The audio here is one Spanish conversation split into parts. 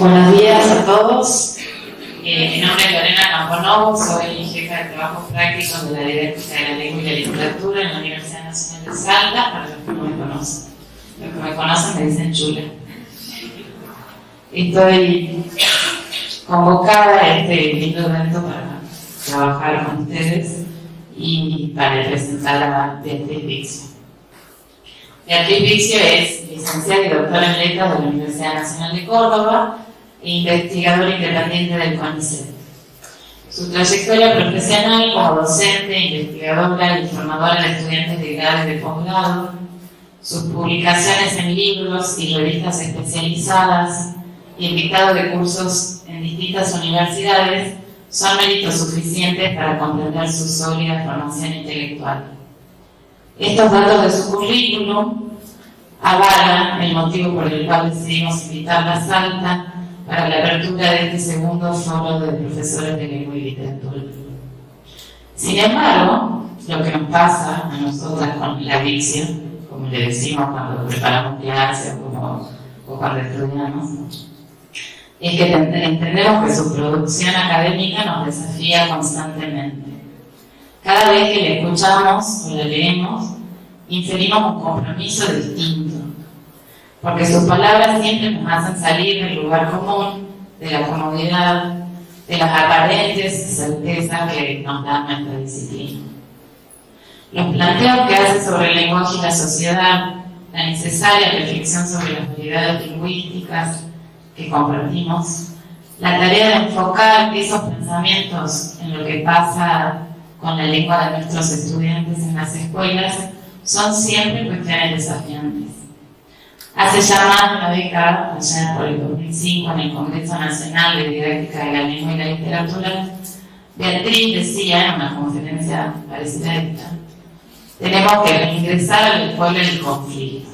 Buenos días a todos. Mi nombre es Lorena Camponovo, soy jefa de trabajo práctico de la Didáctica de la Lengua y la Literatura en la Universidad Nacional de Salta, para los que no me conocen. Los que me conocen me dicen chula. Estoy convocada a este lindo evento para trabajar con ustedes y para presentar a Beatriz Vixio. Beatriz Vixio es licenciada y doctora en letras de la Universidad Nacional de Córdoba e investigadora independiente del CONICET. Su trayectoria profesional como docente, investigadora y formadora de estudiantes de grado y de posgrado, sus publicaciones en libros y revistas especializadas y el dictado de cursos en distintas universidades son méritos suficientes para comprender su sólida formación intelectual. Estos datos de su currículum avalan el motivo por el cual decidimos invitarla a Salta para la apertura de este segundo foro de profesores de lengua y literatura. Sin embargo, lo que nos pasa a nosotras con la Vixio, como le decimos cuando preparamos clases o cuando estudiamos, es que entendemos que su producción académica nos desafía constantemente. Cada vez que le escuchamos o le leemos, inferimos un compromiso distinto, porque sus palabras siempre nos hacen salir del lugar común, de la comodidad, de las aparentes certezas que nos da nuestra disciplina. Los planteos que hace sobre el lenguaje y la sociedad, la necesaria reflexión sobre las variedades lingüísticas que compartimos, la tarea de enfocar esos pensamientos en lo que pasa con la lengua de nuestros estudiantes en las escuelas, son siempre cuestiones desafiantes. Hace ya más de una década, allá por el 2005, en el Congreso Nacional de Didáctica de la Lengua y la Literatura, Beatriz decía en una conferencia parecida a esta: tenemos que reingresar al pueblo del conflicto,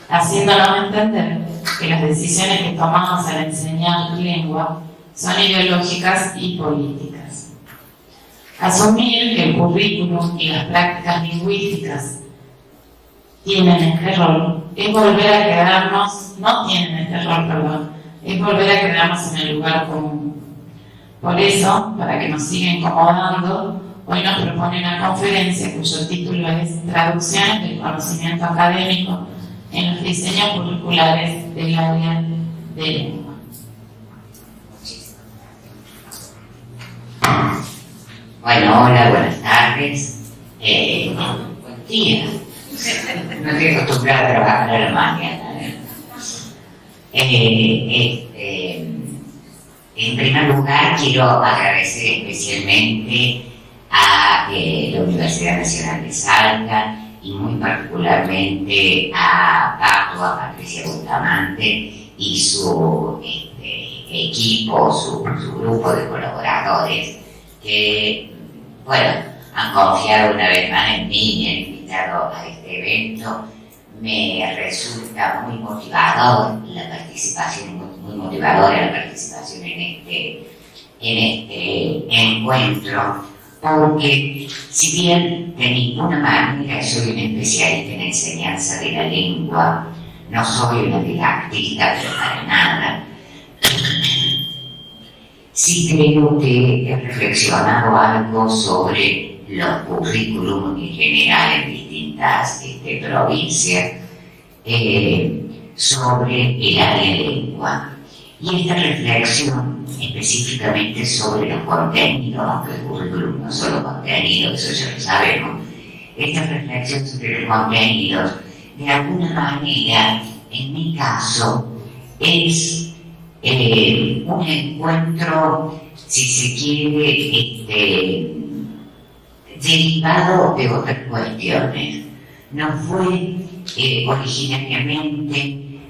haciéndonos entender que las decisiones que tomamos al enseñar lengua son ideológicas y políticas. Asumir que el currículum y las prácticas lingüísticas tienen este rol es volver a quedarnos, no tienen este rol, perdón, es volver a quedarnos en el lugar común. Por eso, para que nos siga incomodando, hoy nos propone una conferencia cuyo título es Traducciones del conocimiento académico en los diseños curriculares del área de lengua. Bueno, hola, buenas tardes. Buen día. No estoy acostumbrada a trabajar a la mañana. En primer lugar, quiero agradecer especialmente a la Universidad Nacional de Salta y muy particularmente a Pato, a Patricia Bustamante y su equipo, su grupo de colaboradores que, bueno, han confiado una vez más en mí y me han invitado a este evento. Me resulta muy motivador la participación, muy motivadora la participación en este encuentro, porque si bien de ninguna manera soy una especialista en enseñanza de la lengua, no soy una didáctica, pero para nada, sí creo que he reflexionado algo sobre los currículum en general en distintas provincias, sobre el área de lengua. Y esta reflexión específicamente sobre los contenidos, aunque el currículum no solo contenidos, eso ya lo sabemos, esta reflexión sobre los contenidos, de alguna manera, en mi caso, es un encuentro, si se quiere, derivado de otras cuestiones. No fue originariamente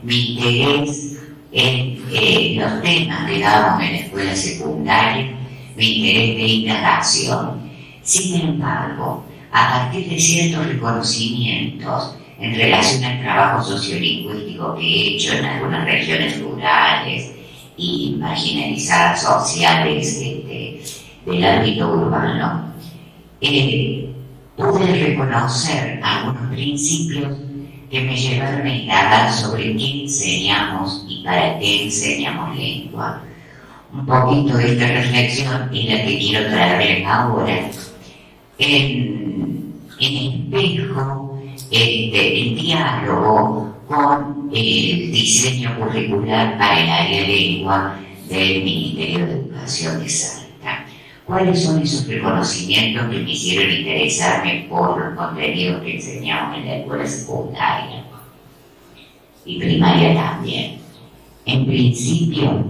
mi interés en los temas que dábamos en la escuela secundaria, mi interés de indagación. Sin embargo, a partir de ciertos reconocimientos en relación al trabajo sociolingüístico que he hecho en algunas regiones rurales y marginalizadas sociales del ámbito urbano, pude reconocer algunos principios que me llevaron a indagar sobre qué enseñamos y para qué enseñamos lengua. Un poquito de esta reflexión es la que quiero traer ahora. En espejo, el diálogo con el diseño curricular para el área de lengua del Ministerio de Educación de Salta. ¿Cuáles son esos reconocimientos que me hicieron interesarme por los contenidos que enseñamos en la escuela secundaria y primaria también? En principio,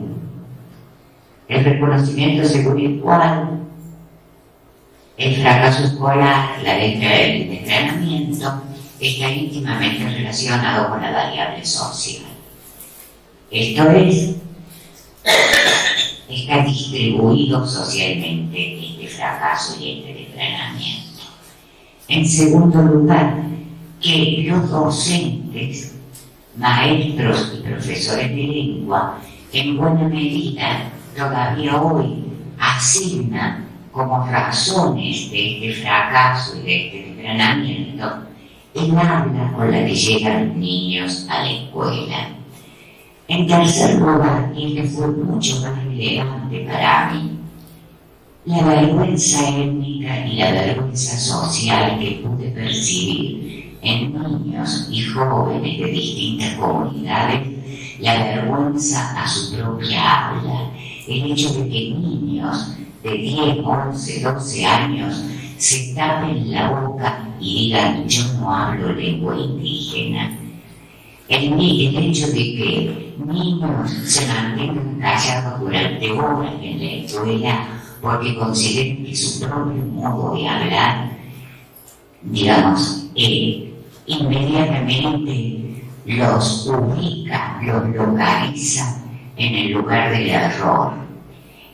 el reconocimiento según el cual el fracaso escolar, la letra del entrenamiento, está íntimamente relacionado con la variable social. Esto es, está distribuido socialmente este fracaso y este entrenamiento. En segundo lugar, que los docentes, maestros y profesores de lengua, en buena medida, todavía hoy asignan como razones de este fracaso y de este entrenamiento el habla con la que llegan los niños a la escuela. En tercer lugar, y que fue mucho más relevante para mí, la vergüenza étnica y la vergüenza social que pude percibir en niños y jóvenes de distintas comunidades, la vergüenza a su propia habla, el hecho de que niños de 10, 11, 12 años se tapen la boca y digan yo no hablo lengua indígena. El hecho de que niños se mantengan callados durante horas en la escuela porque consideren que su propio modo de hablar, digamos, inmediatamente los ubica, los localiza en el lugar del error.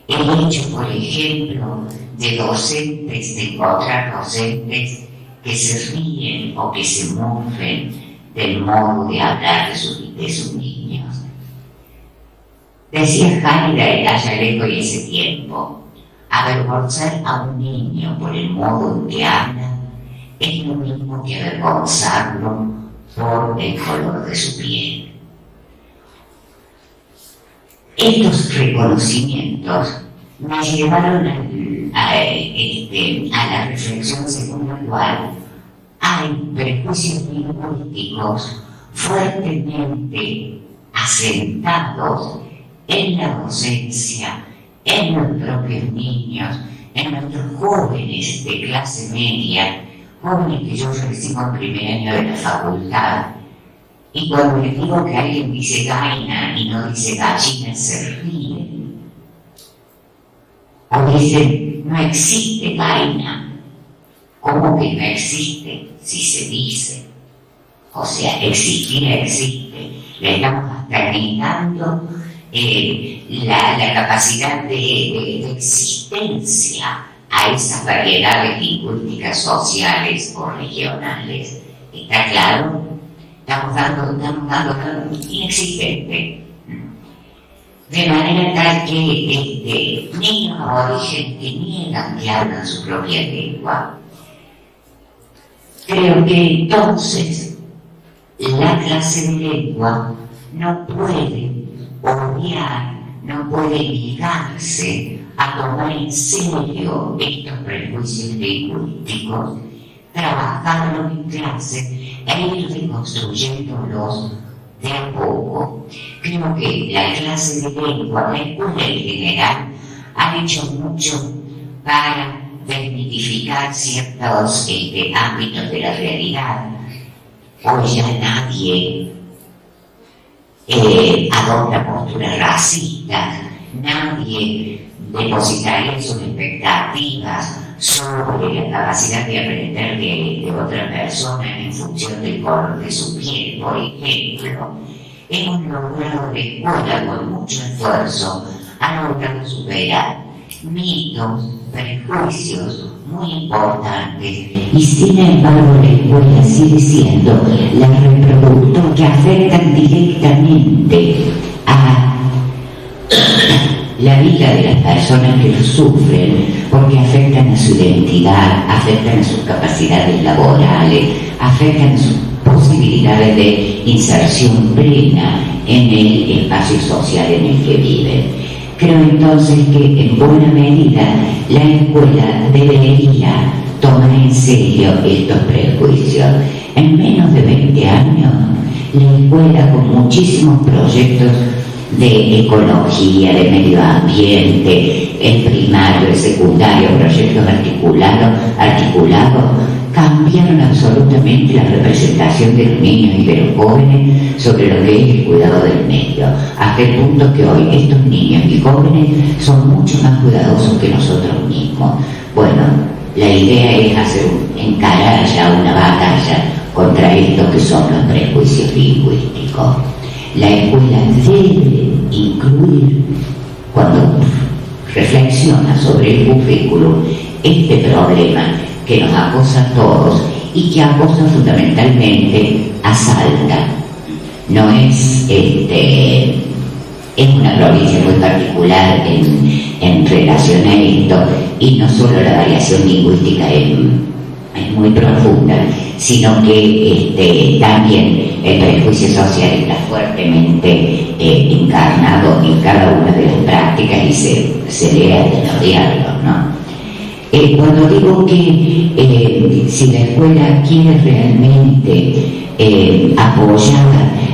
El hecho, por ejemplo, de docentes, de encontrar docentes que se ríen o que se mofen del modo de hablar de sus niños. Decía Jaira allá lejos y ese tiempo, avergonzar a un niño por el modo en que habla es lo mismo que avergonzarlo por el color de su piel. Estos reconocimientos me llevaron a la reflexión según la cual hay prejuicios lingüísticos fuertemente asentados en la docencia, en los propios niños, en nuestros jóvenes de clase media, jóvenes que yo recibo en primer año de la facultad. Y cuando les digo que alguien dice gaina y no dice gallina, se ríen. O dicen, no existe gaina. ¿Cómo que no existe si se dice? O sea, existir existe. Le estamos hasta negando la capacidad de existencia a esas variedades lingüísticas sociales o regionales. ¿Está claro? Estamos dando inexistente. De manera tal que niños aborígenes que niegan que hablan su propia lengua. Creo que entonces la clase de lengua no puede obviar, no puede ligarse a tomar en serio estos prejuicios lingüísticos, trabajarlos en clase e ir reconstruyéndolos de a poco. Creo que la clase de lengua, la escuela en general, ha hecho mucho para desmitificar ciertos ámbitos de la realidad. Hoy ya nadie adopta posturas racistas, nadie depositaría sus expectativas sobre la capacidad de aprender de otra persona en función del color de su piel, por ejemplo. Hemos logrado la escuela con mucho esfuerzo, ha logrado superar mitos, prejuicios muy importantes, y sin embargo la escuela sigue siendo la reproductora que afectan directamente a la vida de las personas que lo sufren, porque afectan a su identidad, afectan a sus capacidades laborales, afectan a sus posibilidades de inserción plena en el espacio social en el que viven. Creo entonces que en buena medida la escuela debería tomar en serio estos prejuicios. En menos de 20 años, la escuela, con muchísimos proyectos de ecología, de medio ambiente, el primario, el secundario, proyectos articulados, cambiaron absolutamente la representación de los niños y de los jóvenes sobre lo que es el cuidado del medio, hasta el punto que hoy estos niños y jóvenes son mucho más cuidadosos que nosotros mismos. Bueno, la idea es encarar ya una batalla contra esto que son los prejuicios lingüísticos. La escuela debe incluir, cuando reflexiona sobre el currículum, este problema que nos acosa a todos y que acosa fundamentalmente a Salta. No es una provincia muy particular en relación a esto, y no solo la variación lingüística es muy profunda, sino que también el prejuicio social está fuertemente encarnado en cada una de las prácticas y se lee a desarrollarlo, ¿no? Cuando digo que si la escuela quiere realmente apoyar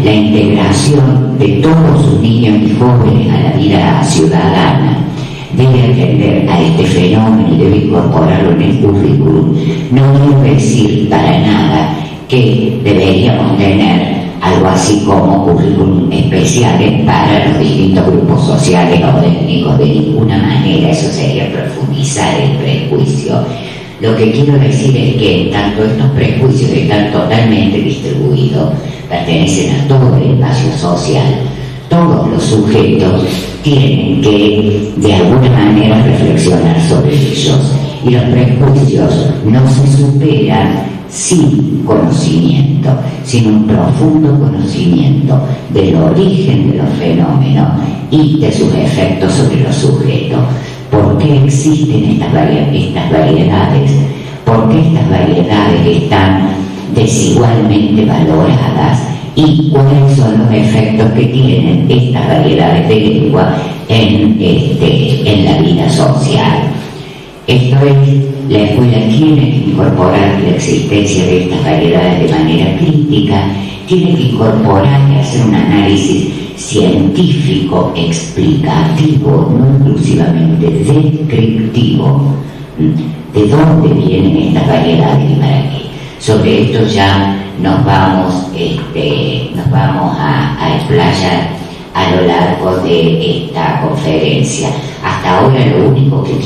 la integración de todos sus niños y jóvenes a la vida ciudadana, debe atender a este fenómeno y debe incorporarlo en el currículum. No quiero decir para nada que deberíamos tener algo así como currículum especiales para los distintos grupos sociales o étnicos, de ninguna manera. Eso sería profundizar el prejuicio. Lo que quiero decir es que tanto estos prejuicios están totalmente distribuidos, pertenecen a todo el espacio social. Todos los sujetos tienen que de alguna manera reflexionar sobre ellos, y los prejuicios no se superan sin conocimiento, sin un profundo conocimiento del origen de los fenómenos y de sus efectos sobre los sujetos. ¿Por qué existen estas variedades? ¿Por qué estas variedades están desigualmente valoradas? ¿Y cuáles son los efectos que tienen estas variedades de lengua en la vida social? Esto es, la escuela tiene que incorporar la existencia de estas variedades de manera crítica, tiene que incorporar y hacer un análisis científico, explicativo, no exclusivamente descriptivo, de dónde vienen estas variedades y para qué. Sobre esto ya nos vamos a explayar a lo largo de esta conferencia. Hasta ahora lo único que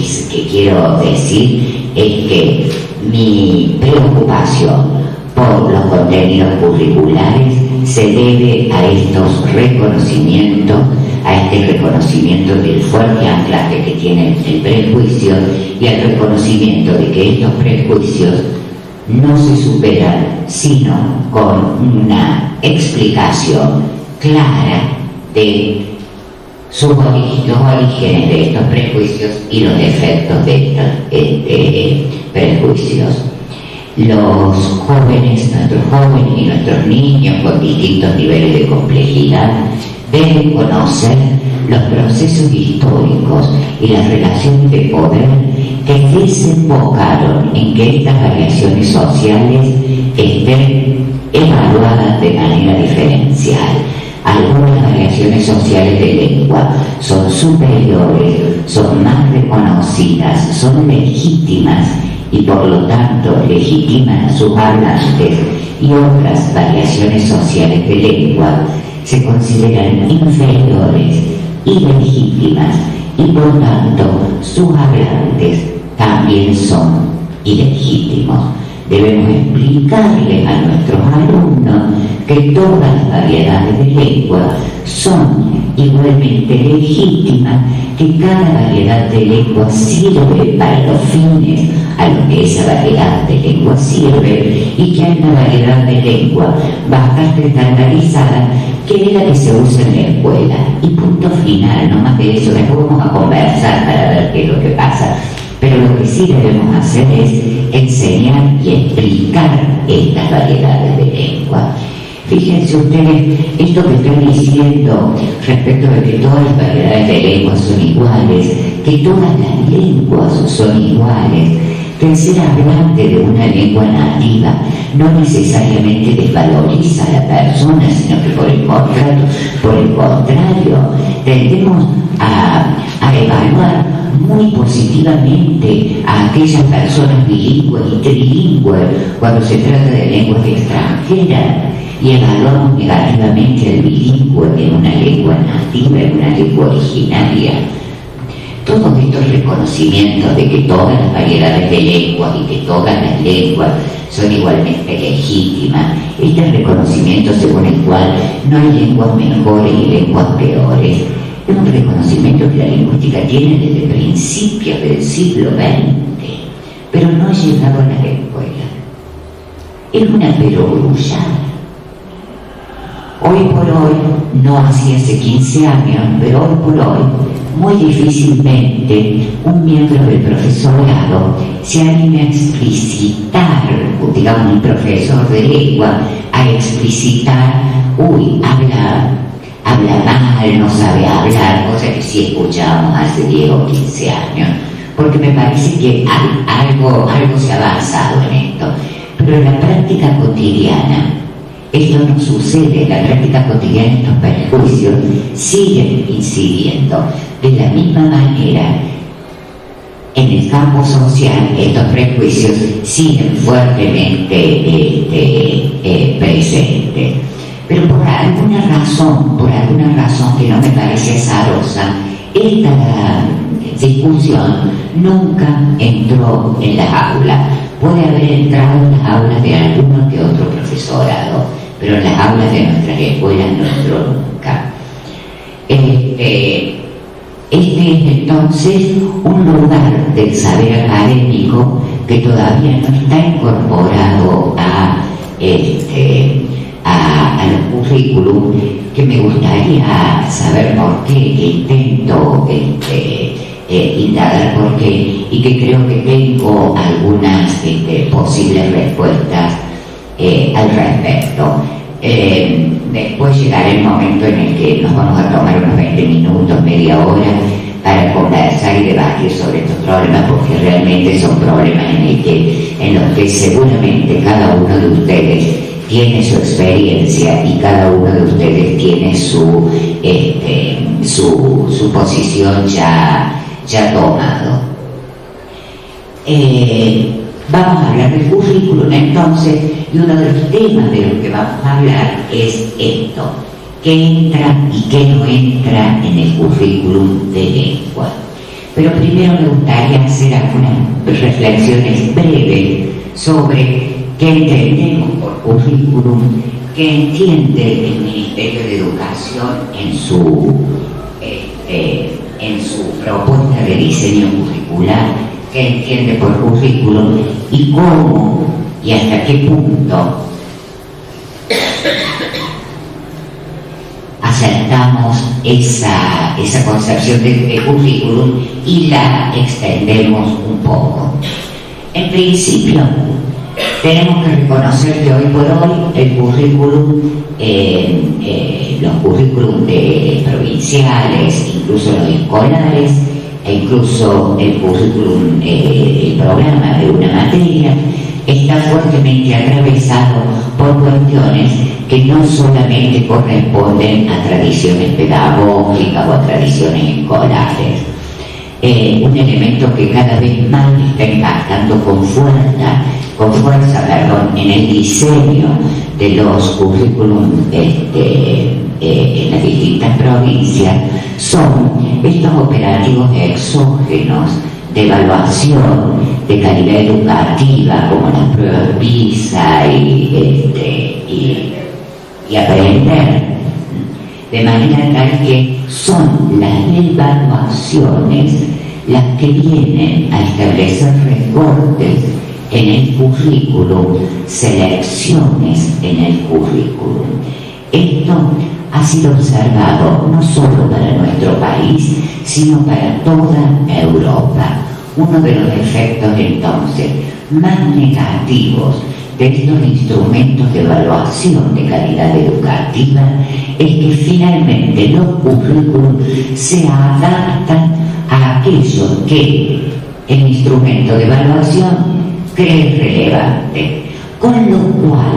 quiero decir es que mi preocupación por los contenidos curriculares se debe a estos reconocimientos, a este reconocimiento del fuerte anclaje que tiene el prejuicio y al reconocimiento de que estos prejuicios no se superan sino con una explicación clara de los orígenes de estos prejuicios y los efectos de estos prejuicios. Los jóvenes, nuestros jóvenes y nuestros niños con distintos niveles de complejidad deben conocer los procesos históricos y las relaciones de poder que desembocaron en que estas variaciones sociales estén evaluadas de manera diferencial. Algunas variaciones sociales de lengua son superiores, son más reconocidas, son legítimas y por lo tanto legitiman a sus hablantes, y otras variaciones sociales de lengua se consideran inferiores, ilegítimas y por tanto sus hablantes también son ilegítimos. Debemos explicarle a nuestros alumnos que todas las variedades de lengua son igualmente legítimas, que cada variedad de lengua sirve para los fines a los que esa variedad de lengua sirve, y que hay una variedad de lengua bastante estandarizada que es la que se usa en la escuela. Y punto final, no más de eso. Después vamos a conversar para ver qué es lo que pasa. pero lo que sí debemos hacer es enseñar y explicar estas variedades de lengua. Fíjense ustedes, esto que estoy diciendo respecto de que todas las variedades de lenguas son iguales, que todas las lenguas son iguales, que el ser hablante de una lengua nativa no necesariamente desvaloriza a la persona, sino que por el contrario, tendemos a evaluar muy positivamente a aquellas personas bilingües y trilingües cuando se trata de lenguas extranjeras, y evaluamos negativamente al bilingüe en una lengua nativa, en una lengua originaria. Todos estos reconocimientos de que todas las variedades de lenguas y que todas las lenguas son igualmente legítimas, este reconocimiento según el cual no hay lenguas mejores y lenguas peores, es un reconocimiento que la lingüística tiene desde principios del siglo XX, pero no ha llegado a las escuelas. Es una perogrullada. Hoy por hoy, no así hace 15 años, pero hoy por hoy, muy difícilmente un miembro del profesorado se anime a explicitar, digamos un profesor de lengua, a explicitar, habla mal, no sabe hablar, cosa que sí escuchábamos hace 10 o 15 años, porque me parece que algo se ha avanzado en esto, pero en la práctica cotidiana esto no sucede. En la práctica cotidiana estos perjuicios siguen incidiendo. De la misma manera, en el campo social estos prejuicios siguen fuertemente presentes. Pero por alguna razón que no me parece azarosa, esta discusión nunca entró en las aulas. Puede haber entrado en las aulas de alguno que otro profesorado, pero en las aulas de nuestras escuelas no entró nunca. Este es entonces un lugar del saber académico que todavía no está incorporado a los currículum, que me gustaría saber por qué, intento indagar por qué, y que creo que tengo algunas posibles respuestas al respecto. Después llegará el momento en el que nos vamos a tomar unos 20 minutos, media hora, para conversar y debatir sobre estos problemas, porque realmente son problemas en los que seguramente cada uno de ustedes tiene su experiencia y cada uno de ustedes tiene su posición ya tomado. Vamos a hablar del currículum entonces, y uno de los temas de los que vamos a hablar es esto: qué entra y qué no entra en el currículum de lengua. Pero primero me gustaría hacer algunas reflexiones breves sobre qué entendemos por currículum, qué entiende el Ministerio de Educación en su propuesta de diseño curricular, qué entiende por currículum y cómo y hasta qué punto aceptamos esa concepción de currículum y la extendemos un poco. En principio, tenemos que reconocer que hoy por hoy el currículum, los currículum provinciales, incluso los escolares, e incluso el currículum, el programa de una materia, está fuertemente atravesado por cuestiones que no solamente corresponden a tradiciones pedagógicas o a tradiciones escolares. Un elemento que cada vez más está impactando con fuerza en el diseño de los currículum en las distintas provincias son estos operativos exógenos de evaluación de calidad educativa, como las pruebas PISA y aprender, de manera tal que son las evaluaciones las que vienen a establecer recortes en el currículum, selecciones en el currículum. Esto ha sido observado no solo para nuestro país, sino para toda Europa. Uno de los efectos entonces más negativos de estos instrumentos de evaluación de calidad educativa es que finalmente los currículos se adaptan a aquello que el instrumento de evaluación cree relevante, con lo cual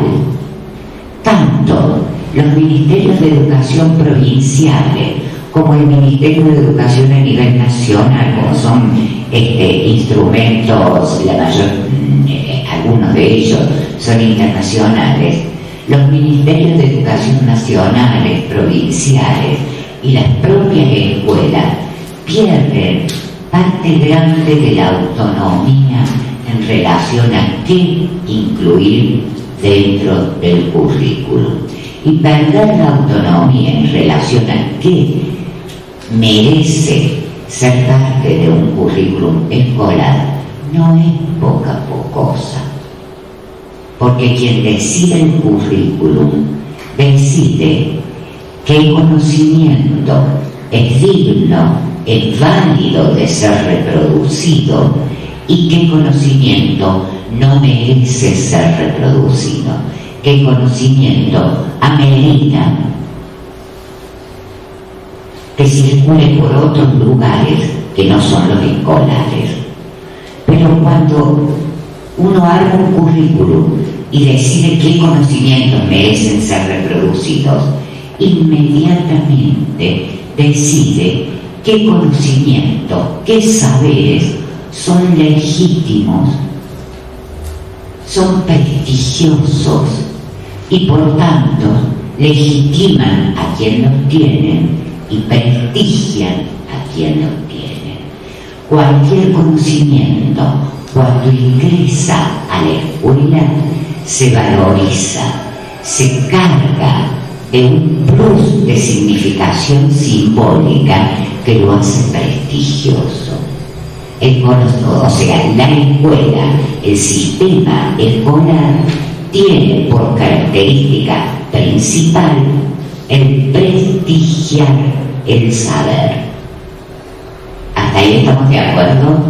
tanto los ministerios de educación provinciales como el Ministerio de Educación a nivel nacional, como son instrumentos, algunos de ellos son internacionales, los ministerios de educación nacionales, provinciales y las propias escuelas pierden parte grande de la autonomía en relación a qué incluir dentro del currículum. Y perder la autonomía en relación a qué merece ser parte de un currículum escolar no es poca cosa. Porque quien decide el currículum decide que el conocimiento es digno, es válido de ser reproducido y que el conocimiento no merece ser reproducido, que el conocimiento amerita que circule por otros lugares que no son los escolares. Pero cuando uno arma un currículum y decide qué conocimientos merecen ser reproducidos, inmediatamente decide qué conocimiento, qué saberes son legítimos, son prestigiosos y por tanto legitiman a quien los tienen y prestigian a quien los tiene. Cualquier conocimiento, cuando ingresa a la escuela, se valoriza, se carga de un plus de significación simbólica que lo hace prestigioso. O sea, la escuela, el sistema escolar, tiene por característica principal el prestigiar el saber. ¿Hasta ahí estamos de acuerdo?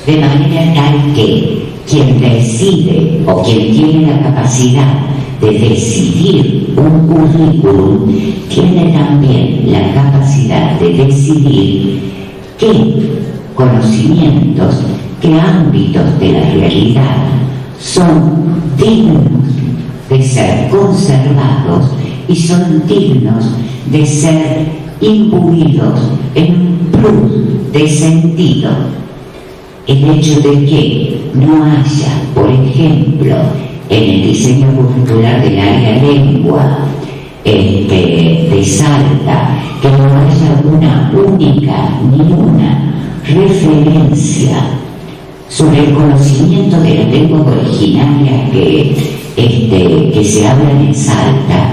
De manera tal que quien decide o quien tiene la capacidad de decidir un currículum tiene también la capacidad de decidir qué conocimientos, qué ámbitos de la realidad son dignos de ser conservados y son dignos de ser imbuidos en un plus de sentido. El hecho de que no haya, por ejemplo, en el diseño curricular del área lengua de Salta, que no haya una única ni una referencia sobre el conocimiento de las lenguas originarias que se hablan en Salta,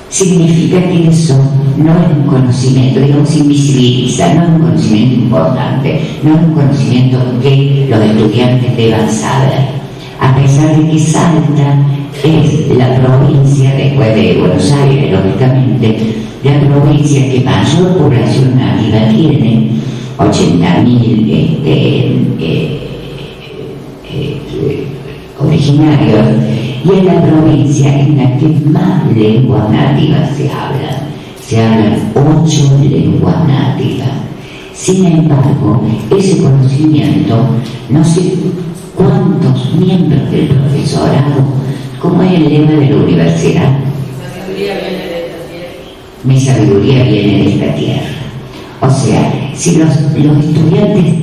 significa que eso no es un conocimiento, digamos, invisibiliza, no es un conocimiento importante, no es un conocimiento que los estudiantes deban saber. A pesar de que Salta es la provincia, después de Buenos Aires, lógicamente, la provincia que mayor población nativa tiene, 80.000 originarios, y es la provincia en la que más lenguas nativas se hablan. Se hablan 8 lenguas nativas. Sin embargo, ese conocimiento, no sé cuántos miembros del profesorado, ¿cómo es el lema de la universidad? Mi sabiduría viene de esta tierra. O sea, si los estudiantes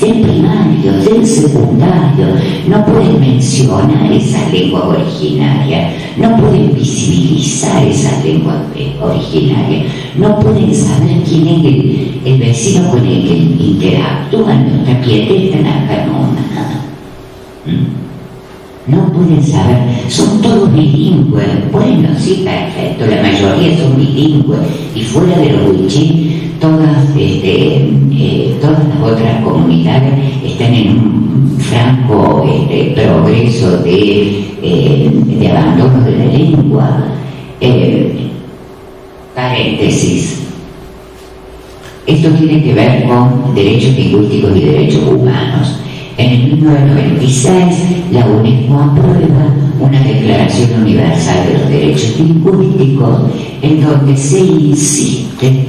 del primario, del secundario, no pueden mencionar esas lenguas originarias, no pueden visibilizar esas lenguas originarias, no pueden saber quién es el vecino con el que interactúan, nuestra quieteta en acá no pueden saber, son todos bilingües. Bueno, sí, perfecto, la mayoría son bilingües, y fuera de los wichí, todas las otras comunidades están en un franco progreso de abandono de la lengua. Paréntesis. Esto tiene que ver con derechos lingüísticos y derechos humanos. En el 1996, la UNESCO aprueba una Declaración Universal de los Derechos Lingüísticos, en donde se insiste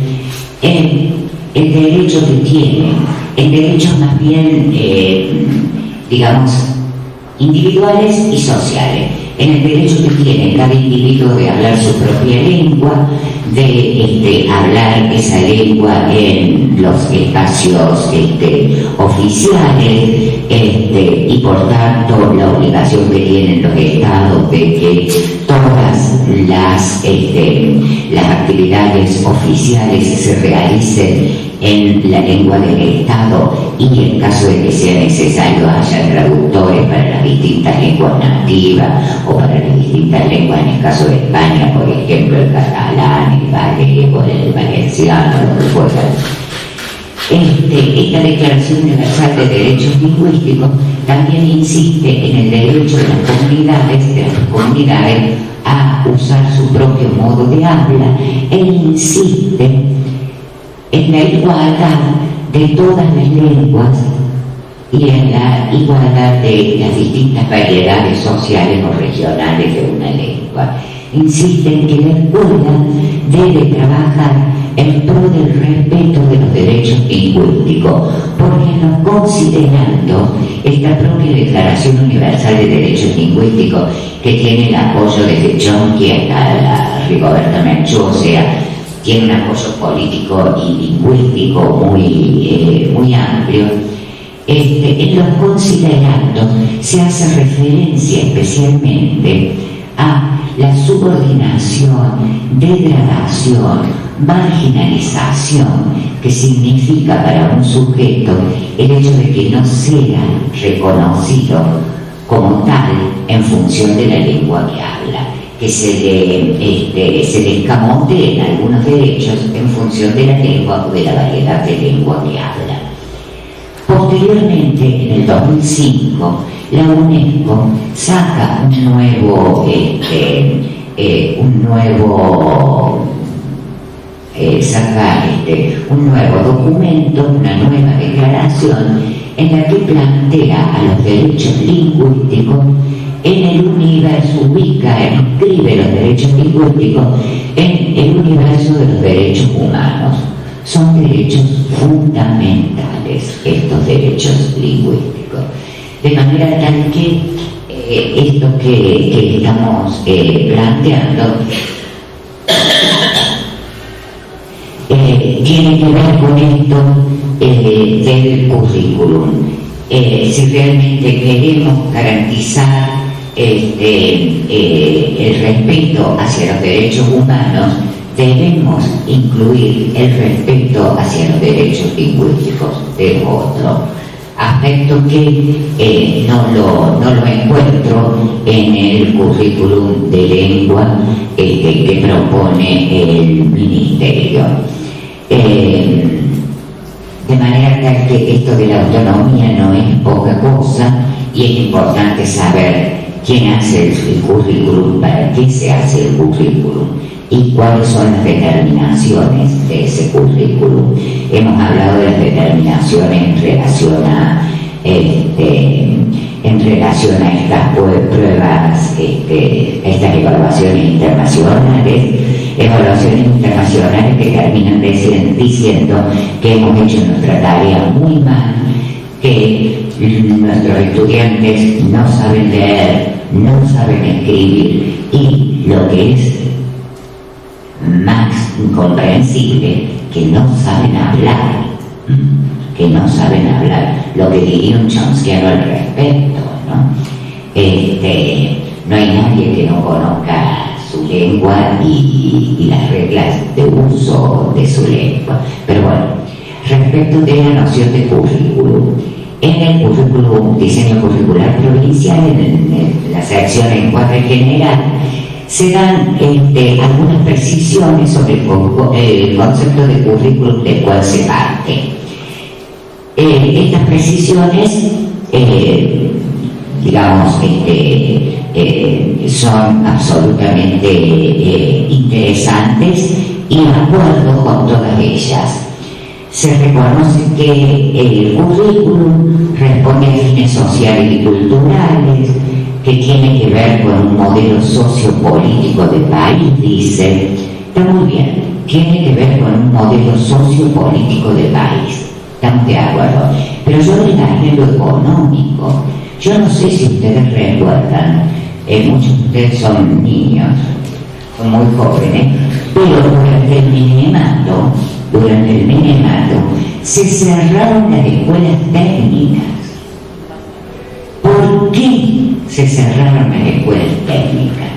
en el derecho que tiene, en derechos más bien, digamos, individuales y sociales, en el derecho que tiene cada individuo de hablar su propia lengua, de hablar esa lengua en los espacios oficiales, y por tanto la obligación que tienen los estados de que todas las actividades oficiales se realicen en la lengua del Estado y en caso de que sea necesario haya traductores para las distintas lenguas nativas o para las distintas lenguas, en el caso de España, por ejemplo, el catalán, el gallego, el valenciano, lo que fuera. Esta Declaración Universal de Derechos Lingüísticos también insiste en el derecho de las comunidades a usar su propio modo de habla e insiste en la igualdad de todas las lenguas y en la igualdad de las distintas variedades sociales o regionales de una lengua. Insiste en que la escuela debe trabajar en pro del respeto de los derechos lingüísticos, porque considerando esta propia Declaración Universal de Derechos Lingüísticos, que tiene el apoyo desde Chomsky hasta Rigoberta Menchú, o sea, tiene un apoyo político y lingüístico muy amplio, en los considerandos se hace referencia especialmente a la subordinación, degradación, marginalización que significa para un sujeto el hecho de que no sea reconocido como tal en función de la lengua que habla, que se le escamoteen algunos derechos en función de la lengua o de la variedad de lengua que habla. Posteriormente, en el 2005, la UNESCO saca un nuevo documento, una nueva declaración, en la que plantea a los derechos lingüísticos en el universo, inscribe los derechos lingüísticos en el universo de los derechos humanos. Son derechos fundamentales estos derechos lingüísticos. De manera tal que esto que estamos planteando tiene que ver con esto del currículum. Si realmente queremos garantizar el respeto hacia los derechos humanos, debemos incluir el respeto hacia los derechos lingüísticos de otro aspecto que no lo encuentro en el currículum de lengua que propone el Ministerio. De manera tal que esto de la autonomía no es poca cosa y es importante saber quién hace el currículum, para qué se hace el currículum y cuáles son las determinaciones de ese currículum. Hemos hablado de las determinaciones en relación a estas pruebas, estas evaluaciones internacionales que terminan diciendo que hemos hecho nuestra tarea muy mal, que nuestros estudiantes no saben leer, no saben escribir y lo que es más incomprensible, que no saben hablar, lo que diría un chomskiano al respecto, ¿no? No hay nadie que no conozca su lengua y las reglas de uso de su lengua. Pero bueno, respecto de la noción de currículum, en el currículum, diseño curricular provincial, en la sección en encuadre general, se dan algunas precisiones sobre el concepto de currículum del cual se parte. Estas precisiones, son absolutamente interesantes y de acuerdo con todas ellas. se reconoce que el currículum responde a fines sociales y culturales, que tiene que ver con un modelo sociopolítico de país, dice. Está muy bien, tiene que ver con un modelo sociopolítico de país, estamos de acuerdo, pero yo destaqué lo económico. Yo no sé si ustedes recuerdan, muchos de ustedes son niños, son muy jóvenes, pero durante el minemato se cerraron las escuelas técnicas. ¿Por qué se cerraron las escuelas técnicas?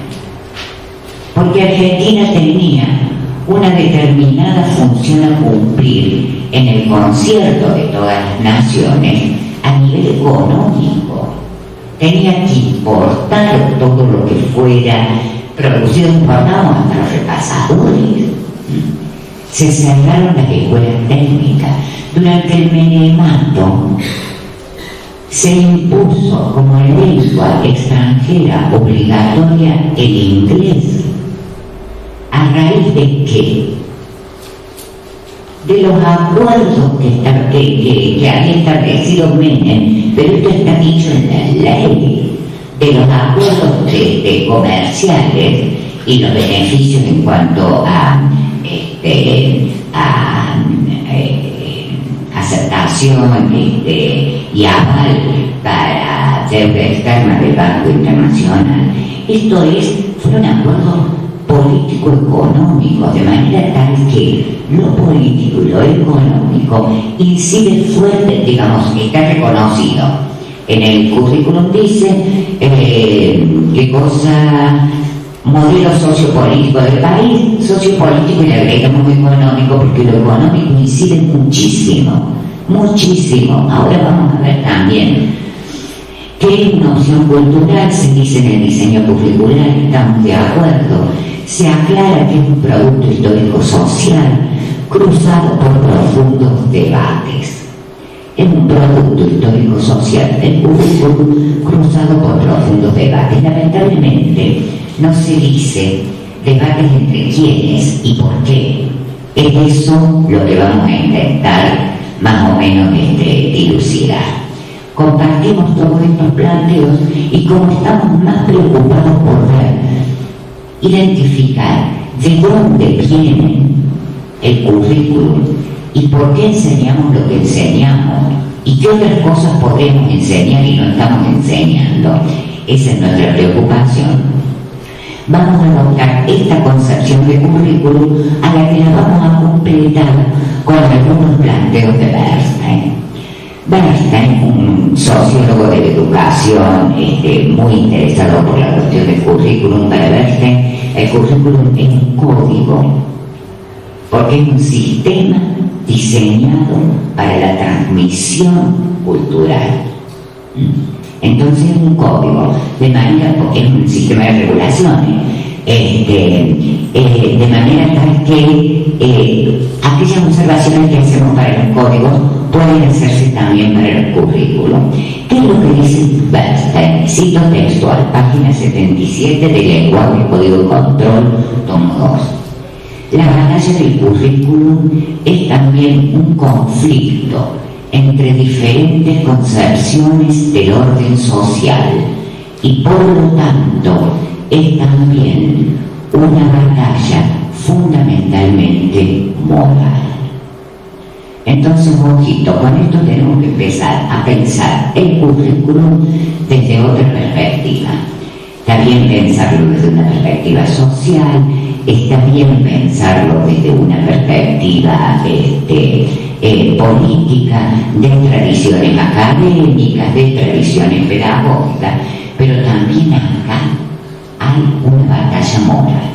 Porque Argentina tenía una determinada función a cumplir en el concierto de todas las naciones a nivel económico. Tenía que importar todo lo que fuera producido, importamos hasta los repasadores. Se cerraron las escuelas técnicas. Durante el menemato se impuso como lengua extranjera obligatoria el inglés. ¿A raíz de qué? De los acuerdos que había establecido Menem, pero esto está dicho en la ley, de los acuerdos comerciales y los beneficios en cuanto a aceptación y aval para deuda externa del Banco Internacional. Esto fueron acuerdos político-económicos, de manera tal que lo político y lo económico incide fuerte, digamos, está reconocido. En el currículum dice qué cosa, modelo sociopolítico del país, sociopolítico, y le agregamos económico, porque lo económico incide muchísimo, muchísimo. Ahora vamos a ver también que es una opción cultural, se dice en el diseño curricular, estamos de acuerdo. Se aclara que es un producto histórico-social cruzado por profundos debates. Es un producto histórico-social del currículum cruzado por profundos debates. Lamentablemente no se dice debates entre quiénes y por qué. Es eso lo que vamos a intentar más o menos dilucidar. Compartimos todos estos planteos y como estamos más preocupados por ver, identificar de dónde viene el currículum y por qué enseñamos lo que enseñamos y qué otras cosas podemos enseñar y no estamos enseñando. Esa es nuestra preocupación. Vamos a adoptar esta concepción de currículum a la que la vamos a completar con algunos planteos de Bernstein. Bernstein, un sociólogo de la educación muy interesado por la cuestión del currículum. Para Bernstein, el currículum es un código, porque es un sistema diseñado para la transmisión cultural. Entonces es un código, de manera, porque es un sistema de regulaciones, de manera tal que aquellas observaciones que hacemos para los códigos pueden hacerse también para el currículum. ¿Qué es lo que dice Bernstein? Cito textual, página 77 de Lenguaje, Código y Control, tomo 2. La batalla del currículum es también un conflicto entre diferentes concepciones del orden social y por lo tanto es también una batalla fundamentalmente moral. Entonces, ojito, con esto tenemos que empezar a pensar el currículum desde otra perspectiva. Está bien pensarlo desde una perspectiva social, está bien pensarlo desde una perspectiva política, de tradiciones académicas, de tradiciones pedagógicas, pero también acá hay una batalla moral.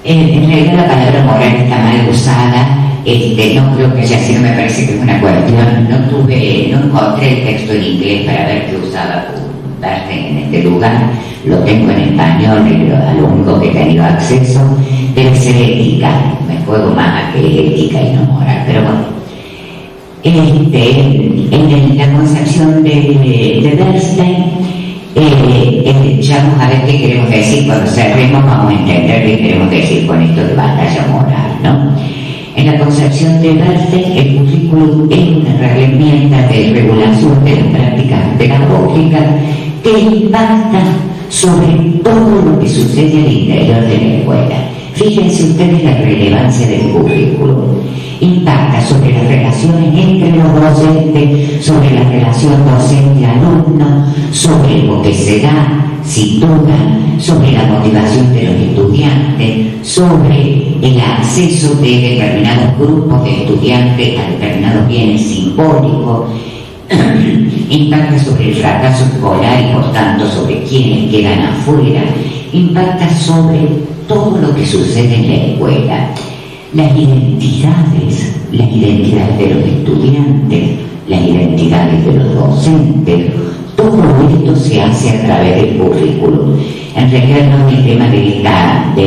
En realidad la palabra moral está mal usada, no creo que haya sido, me parece que es una cuestión, no encontré el texto en inglés para ver qué usaba Bernstein en este lugar, lo tengo en español, a lo único que he tenido acceso, debe ser ética, me juego más a que ética y no moral, pero bueno. En la concepción de Bernstein, ya vamos a ver qué queremos decir, cuando cerremos vamos a entender qué queremos decir con esto de batalla moral, ¿no? En la concepción de Bernstein, el currículum es una herramienta de regulación de las prácticas pedagógicas que impacta sobre todo lo que sucede al interior de la escuela. Fíjense ustedes la relevancia del currículum. Impacta sobre las relaciones entre los docentes, sobre la relación docente-alumno, sobre lo que se da, sitúa, sobre la motivación de los estudiantes, sobre el acceso de determinados grupos de estudiantes a determinados bienes simbólicos, impacta sobre el fracaso escolar y por tanto sobre quienes quedan afuera, impacta sobre todo lo que sucede en la escuela. Las identidades de los estudiantes, las identidades de los docentes, todo esto se hace a través del currículum. En realidad no es el tema de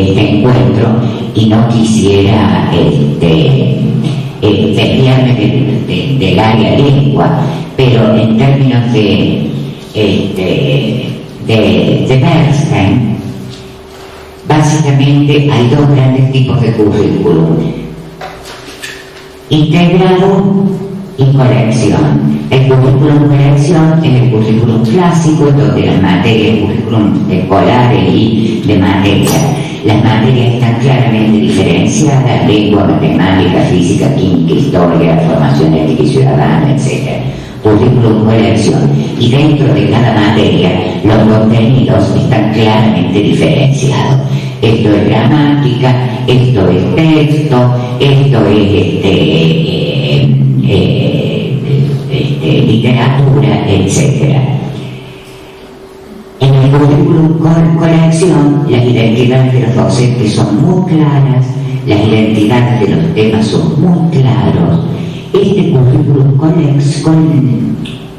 este encuentro y no quisiera desviarme del área lengua, pero en términos de Bernstein, básicamente hay dos grandes tipos de currículum: integrado y colección. El currículum colección es el currículum clásico, donde las materias, el currículum escolar y de materia. Las materias están claramente diferenciadas: lengua, matemática, física, química, historia, formación ética y ciudadana, etc. Currículum colección. Y dentro de cada materia los contenidos están claramente diferenciados. Esto es gramática, esto es texto, esto es literatura, etc. En el currículum colección, las identidades de los docentes son muy claras, las identidades de los temas son muy claros. Este currículum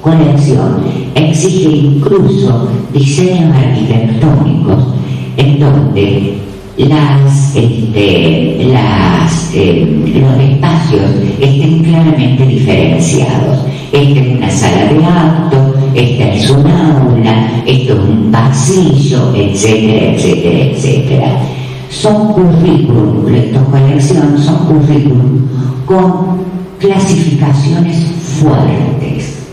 colección exige incluso diseños arquitectónicos en donde los espacios estén claramente diferenciados. Esta es una sala de actos, esta es un aula, esto es un pasillo, etcétera, etcétera, etcétera. Son currículum, estos colección son currículum con clasificaciones fuertes,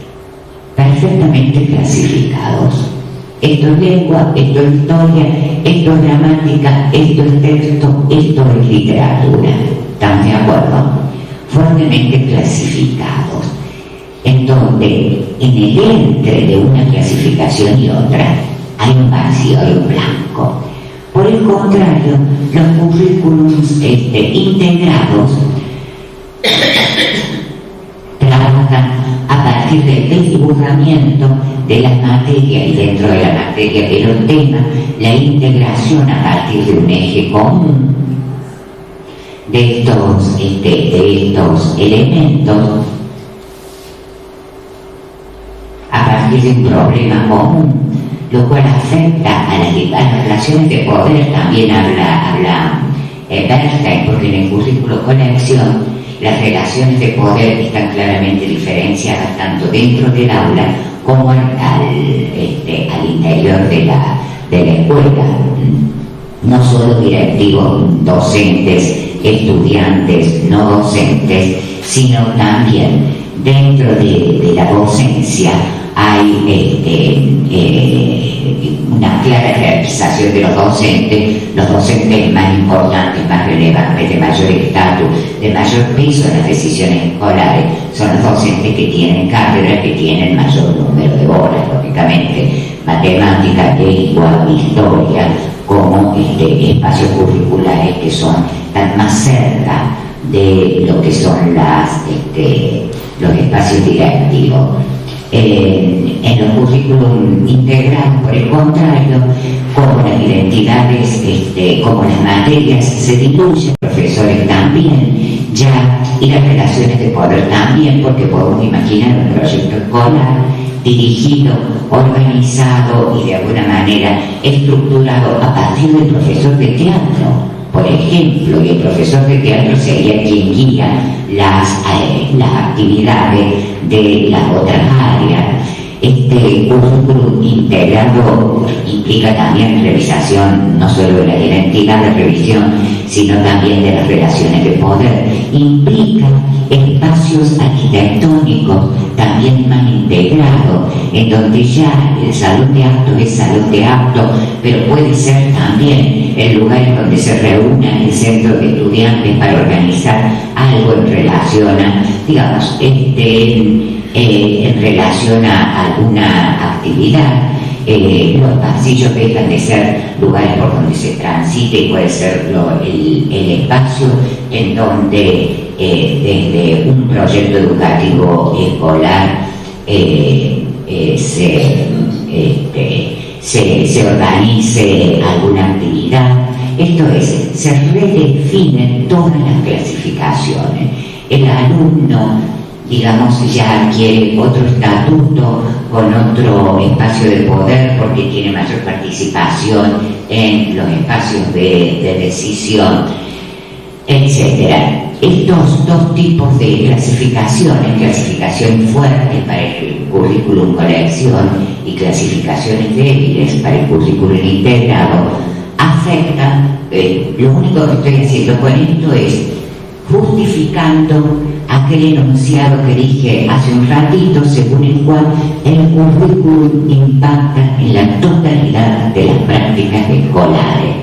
perfectamente clasificados. Esto es lengua, esto es historia, esto es gramática, esto es texto, esto es literatura. ¿Están de acuerdo? Fuertemente clasificados. En donde en el entre de una clasificación y otra hay un vacío, hay un blanco. Por el contrario, los currículums integrados trabajan a partir del desdibujamiento de las materias y dentro de la materia de los temas, la integración a partir de un eje común de estos elementos, a partir de un problema común, lo cual afecta a las relaciones de poder. También habla Bernstein, porque en el currículo colección las relaciones de poder están claramente diferenciadas tanto dentro del aula como al interior de la escuela. No solo directivos, docentes, estudiantes, no docentes, sino también dentro de la docencia hay una clara jerarquización de los docentes más importantes, más relevantes, de mayor estatus, de mayor peso en las decisiones escolares, son los docentes que tienen cátedras, que tienen mayor número de horas, lógicamente, matemática, lengua, historia, como espacios curriculares que están más cerca de lo que son los espacios directivos. En los currículum integrados, por el contrario, como las identidades, como las materias se diluyen, profesores también ya, y las relaciones de poder también, porque podemos imaginar un proyecto escolar dirigido, organizado y de alguna manera estructurado a partir del profesor de teatro, por ejemplo, y el profesor de teatro sería quien guía las actividades de las otras áreas. Este currículum integrado implica también revisación no solo de la identidad de revisión, sino también de las relaciones de poder. Implica espacios arquitectónicos también más integrados, en donde ya el salón de actos es salón de actos, pero puede ser también el lugar en donde se reúnan el centro de estudiantes para organizar algo en relación a, digamos, en relación a alguna actividad. Los pasillos dejan de ser lugares por donde se transite y puede ser el espacio en donde desde un proyecto educativo escolar se organice alguna actividad. Esto es, se redefinen todas las clasificaciones. El alumno, digamos, ya adquiere otro estatuto con otro espacio de poder porque tiene mayor participación en los espacios de decisión, etc. Estos dos tipos de clasificaciones, clasificación fuerte para el currículum colección y clasificaciones débiles para el currículum integrado, afectan, lo único que estoy haciendo con esto es justificando aquel enunciado que dije hace un ratito, según el cual el currículum impacta en la totalidad de las prácticas escolares,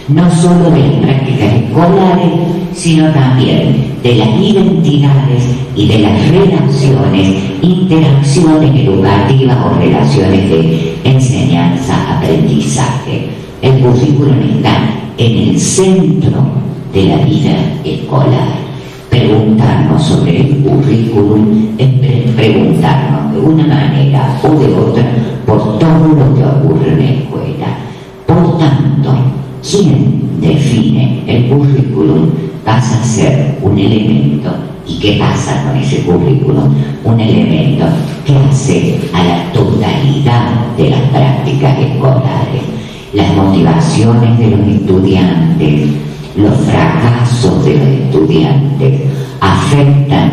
no solo de las prácticas escolares, sino también de las identidades y de las relaciones, interacciones educativas o relaciones de enseñanza-aprendizaje. El currículum está en el centro de la vida escolar. Preguntarnos sobre el currículum es preguntarnos de una manera o de otra por todo lo que ocurre en la escuela. Por tanto, quien define el currículum pasa a ser un elemento. ¿Y qué pasa con ese currículum? Un elemento que hace a la totalidad de las prácticas escolares. Las motivaciones de los estudiantes, los fracasos de los estudiantes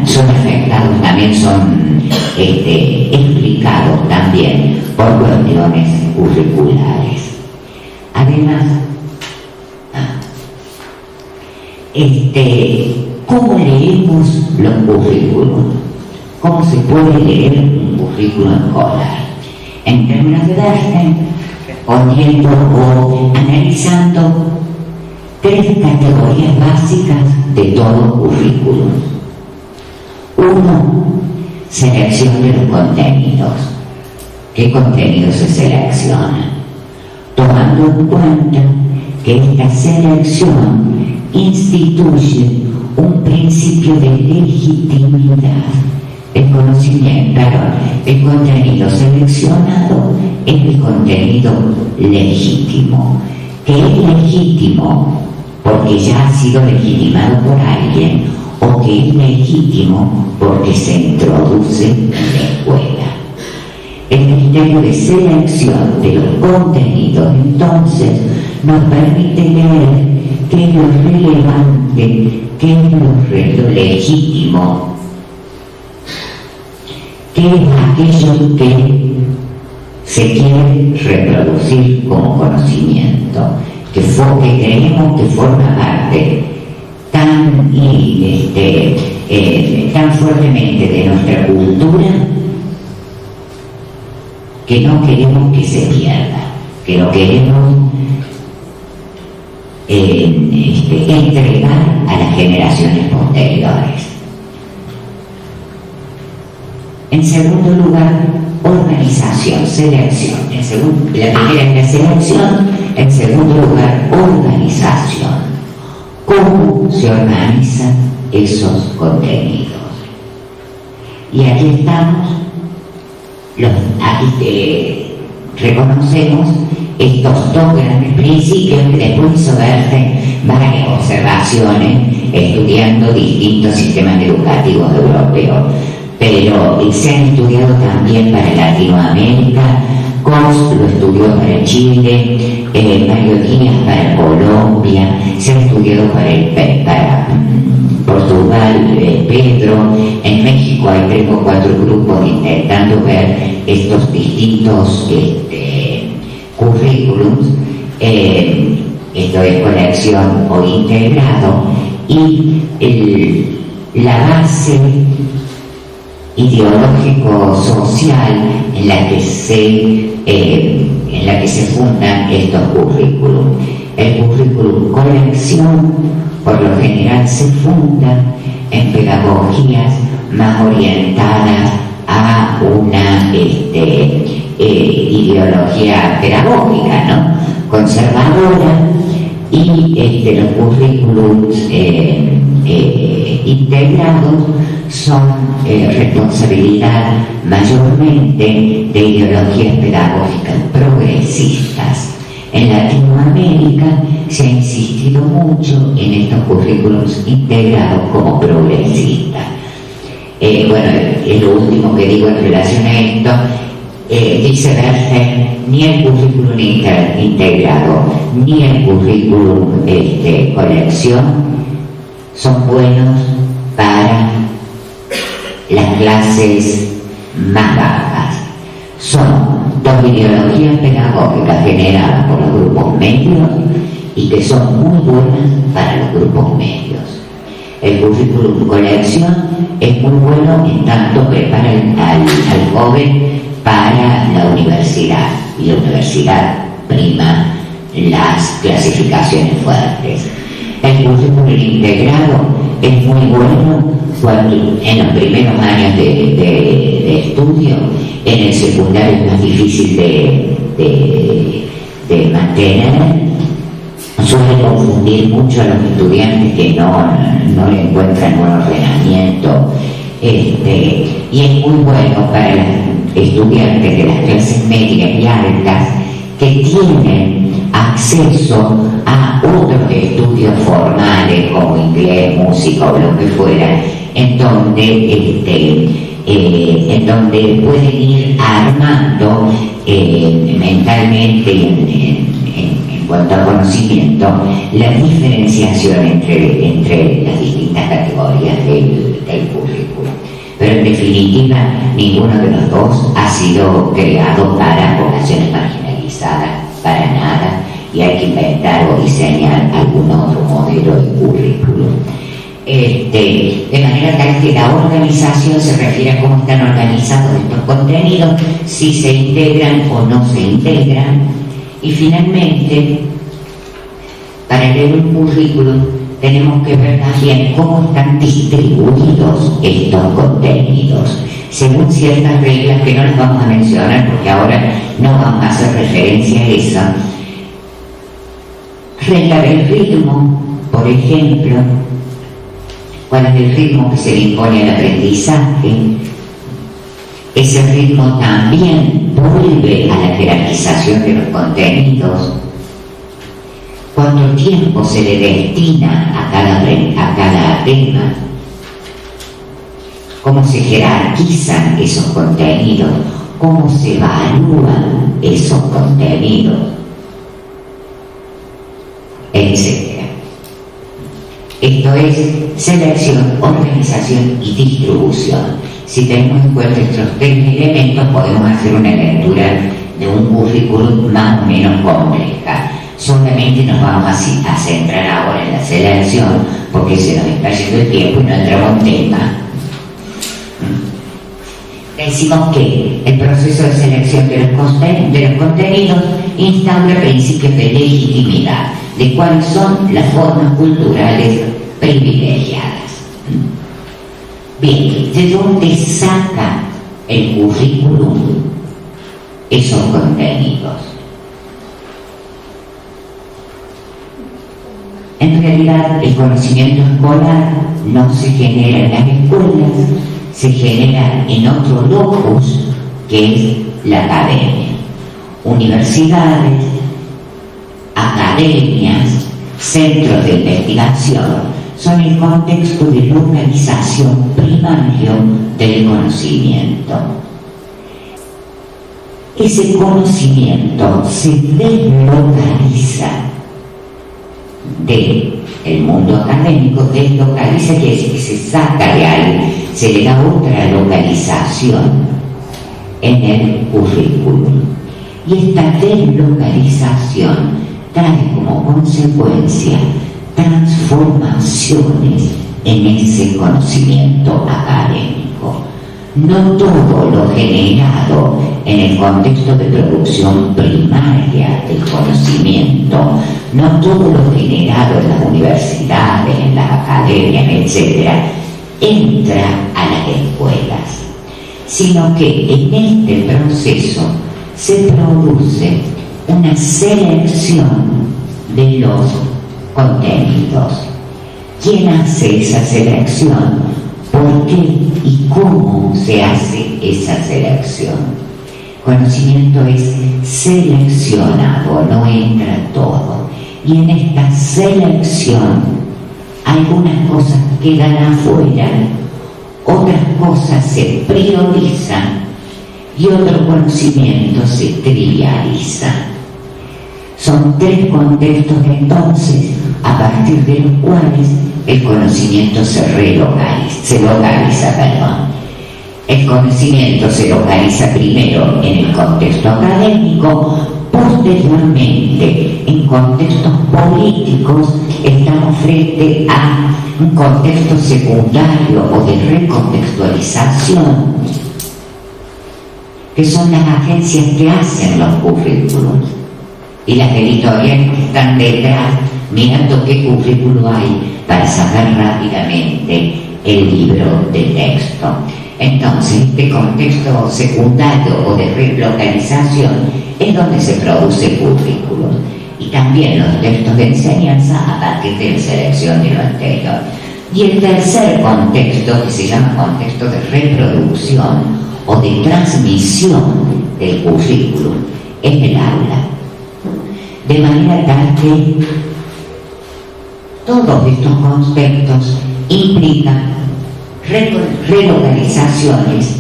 son afectados, también son explicados también por cuestiones curriculares. Además, ¿cómo leemos los currículos? ¿Cómo se puede leer un currículo escolar? En términos de Bernstein, respondiendo o analizando tres categorías básicas de todo currículum. Uno, selección de los contenidos. ¿Qué contenidos se seleccionan? Tomando en cuenta que esta selección instituye un principio de legitimidad. El conocimiento, el contenido seleccionado es el contenido legítimo, que es legítimo porque ya ha sido legitimado por alguien o que es legítimo porque se introduce en la escuela. El criterio de selección de los contenidos entonces nos permite leer qué es lo relevante, qué es lo legítimo, qué es aquello que se quiere reproducir como conocimiento, que creemos que forma parte tan fuertemente de nuestra cultura que no queremos que se pierda, que lo queremos entregar a las generaciones posteriores. En segundo lugar, organización, selección. La primera es la selección, en segundo lugar, organización. ¿Cómo se organizan esos contenidos? Y aquí estamos, reconocemos estos dos grandes principios que después hizo Bernstein varias observaciones estudiando distintos sistemas educativos europeos, pero se han estudiado también para Latinoamérica. Cox lo estudió para Chile, Mario Díaz para Colombia, se ha estudiado para Portugal, Pedro. En México hay 3 o 4 grupos intentando ver estos distintos currículums. Esto es conexión o integrado, y la base ideológico-social en la que se fundan estos currículums. El currículum conexión por lo general se funda en pedagogías más orientadas a una ideología pedagógica, ¿no?, conservadora, y los currículums integrados son responsabilidad mayormente de ideologías pedagógicas progresistas. En Latinoamérica se ha insistido mucho en estos currículums integrados como progresistas. Bueno, es lo último que digo en relación a esto. Dice Berger, ni el currículum integrado ni el currículum conexión son buenos para las clases más bajas. Son 2 ideologías pedagógicas generadas por los grupos medios y que son muy buenas para los grupos medios. El currículum conexión es muy bueno en tanto prepara al joven para la universidad, y la universidad prima las clasificaciones fuertes. El currículum integrado es muy bueno en los primeros años de estudio. En el secundario es más difícil de mantener. Suele confundir mucho a los estudiantes que no le encuentran un ordenamiento, y es muy bueno para los estudiantes de las clases medias y altas que tienen acceso a otros estudios formales como inglés, música o lo que fuera, en donde pueden ir armando mentalmente en cuanto a conocimiento la diferenciación entre las distintas categorías del currículo. Pero en definitiva, ninguno de los dos ha sido creado para poblaciones marginalizadas, para nada, y hay que inventar o diseñar algún otro modelo de currículum. De manera tal que la organización se refiere a cómo están organizados estos contenidos, si se integran o no se integran. Y finalmente, para leer un currículum tenemos que ver también cómo están distribuidos estos contenidos, según ciertas reglas que no las vamos a mencionar porque ahora no vamos a hacer referencia a eso. Regla del ritmo, por ejemplo. ¿Cuál es el ritmo que se le impone al aprendizaje? Ese ritmo también vuelve a la jerarquización de los contenidos. ¿Cuánto tiempo se le destina a cada tema? ¿Cómo se jerarquizan esos contenidos? ¿Cómo se evalúan esos contenidos? Etcétera. Esto es selección, organización y distribución. Si tenemos en cuenta estos 3 elementos, podemos hacer una lectura de un currículum más o menos compleja. Solamente nos vamos a centrar ahora en la selección, porque se nos está yendo el tiempo y no entramos en tema. Decimos que el proceso de selección de los contenidos instaura principios de legitimidad, de cuáles son las formas culturales privilegiadas. Bien, ¿de dónde saca el currículum esos contenidos? En realidad, el conocimiento escolar no se genera en las escuelas, se genera en otro locus, que es la academia. Universidades, academias, centros de investigación son el contexto de localización primario del conocimiento. Ese conocimiento se deslocaliza de el mundo académico deslocaliza, quiere decir que se saca de ahí, se le da otra localización en el currículum. Y esta deslocalización trae como consecuencia transformaciones en ese conocimiento académico. No todo lo generado en el contexto de producción primaria del conocimiento, no todo lo generado en las universidades, en las academias, etc., entra a las escuelas, sino que en este proceso se produce una selección de los contenidos. ¿Quién hace esa selección? ¿Por qué y cómo se hace esa selección? Conocimiento es seleccionado, no entra todo. Y en esta selección, algunas cosas quedan afuera, otras cosas se priorizan y otro conocimiento se trivializa. Son tres contextos entonces a partir de los cuales el conocimiento se localiza. El conocimiento se localiza primero en el contexto académico, posteriormente en contextos políticos estamos frente a un contexto secundario o de recontextualización, que son las agencias que hacen los currículos y las editoriales que están detrás mirando qué currículo hay para sacar rápidamente el libro de texto. Entonces, este contexto secundario o de relocalización es donde se produce currículos, y también los textos de enseñanza a partir de la selección de lo anterior. Y el tercer contexto, que se llama contexto de reproducción o de transmisión del currículum, es el aula. De manera tal que todos estos contextos implican relocalizaciones.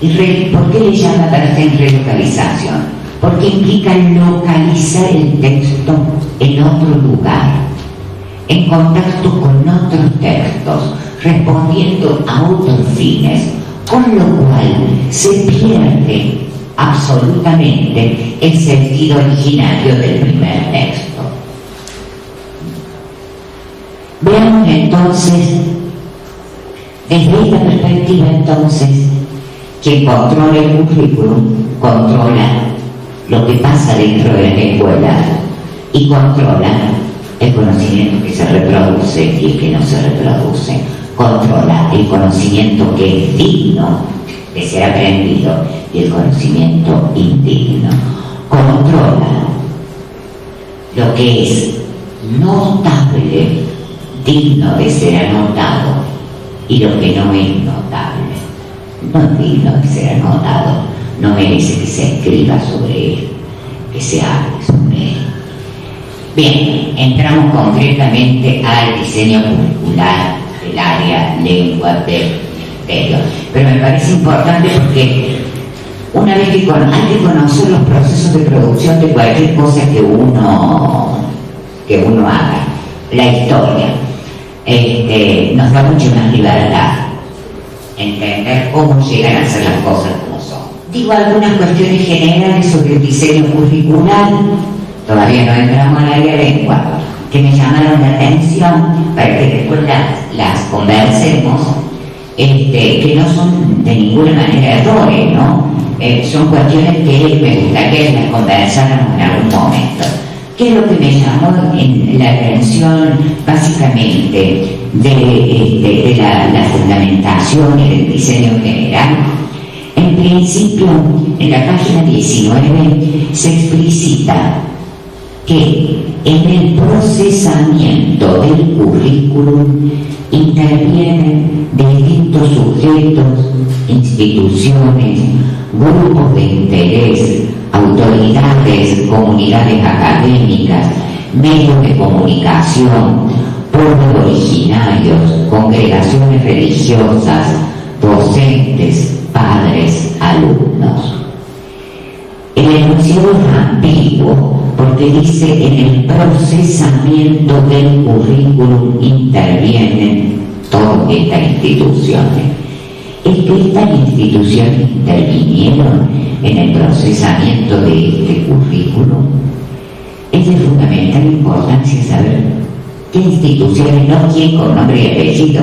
¿Y por qué le llama Bernstein relocalización? Porque implica localizar el texto en otro lugar, en contacto con otros textos, respondiendo a otros fines, con lo cual se pierde absolutamente el sentido originario del primer texto. Veamos entonces, desde esta perspectiva entonces, quien controla el currículum controla lo que pasa dentro de la escuela y controla el conocimiento que se reproduce y el que no se reproduce, controla el conocimiento que es digno de ser aprendido y el conocimiento indigno, controla lo que es notable, digno de ser anotado, y lo que no es notable, no es digno de ser anotado, no merece que se escriba sobre él, que se hable sobre él. Bien, entramos concretamente al diseño curricular del área lengua del ministerio, pero me parece importante porque una vez que hay que conocer los procesos de producción de cualquier cosa que uno haga, la historia, nos da mucho más libertad entender cómo llegan a ser las cosas como son. Digo algunas cuestiones generales sobre el diseño curricular, todavía no entramos al área lengua, que me llamaron la atención para que después las conversemos, que no son de ninguna manera errores, ¿no? Son cuestiones que me gustaría que las conversáramos en algún momento. ¿Qué es lo que me llamó la atención básicamente de la fundamentación y del diseño general? En principio, en la página 19 se explicita que en el procesamiento del currículum intervienen distintos sujetos, instituciones, grupos de interés, autoridades, comunidades académicas, medios de comunicación, pueblos originarios, congregaciones religiosas, docentes, padres, alumnos. El enunciado es ambiguo porque dice en el procesamiento del currículum intervienen todas estas instituciones. Es que estas instituciones intervinieron en el procesamiento de este currículum. Es de fundamental importancia saber qué instituciones, no quién con nombre y apellido,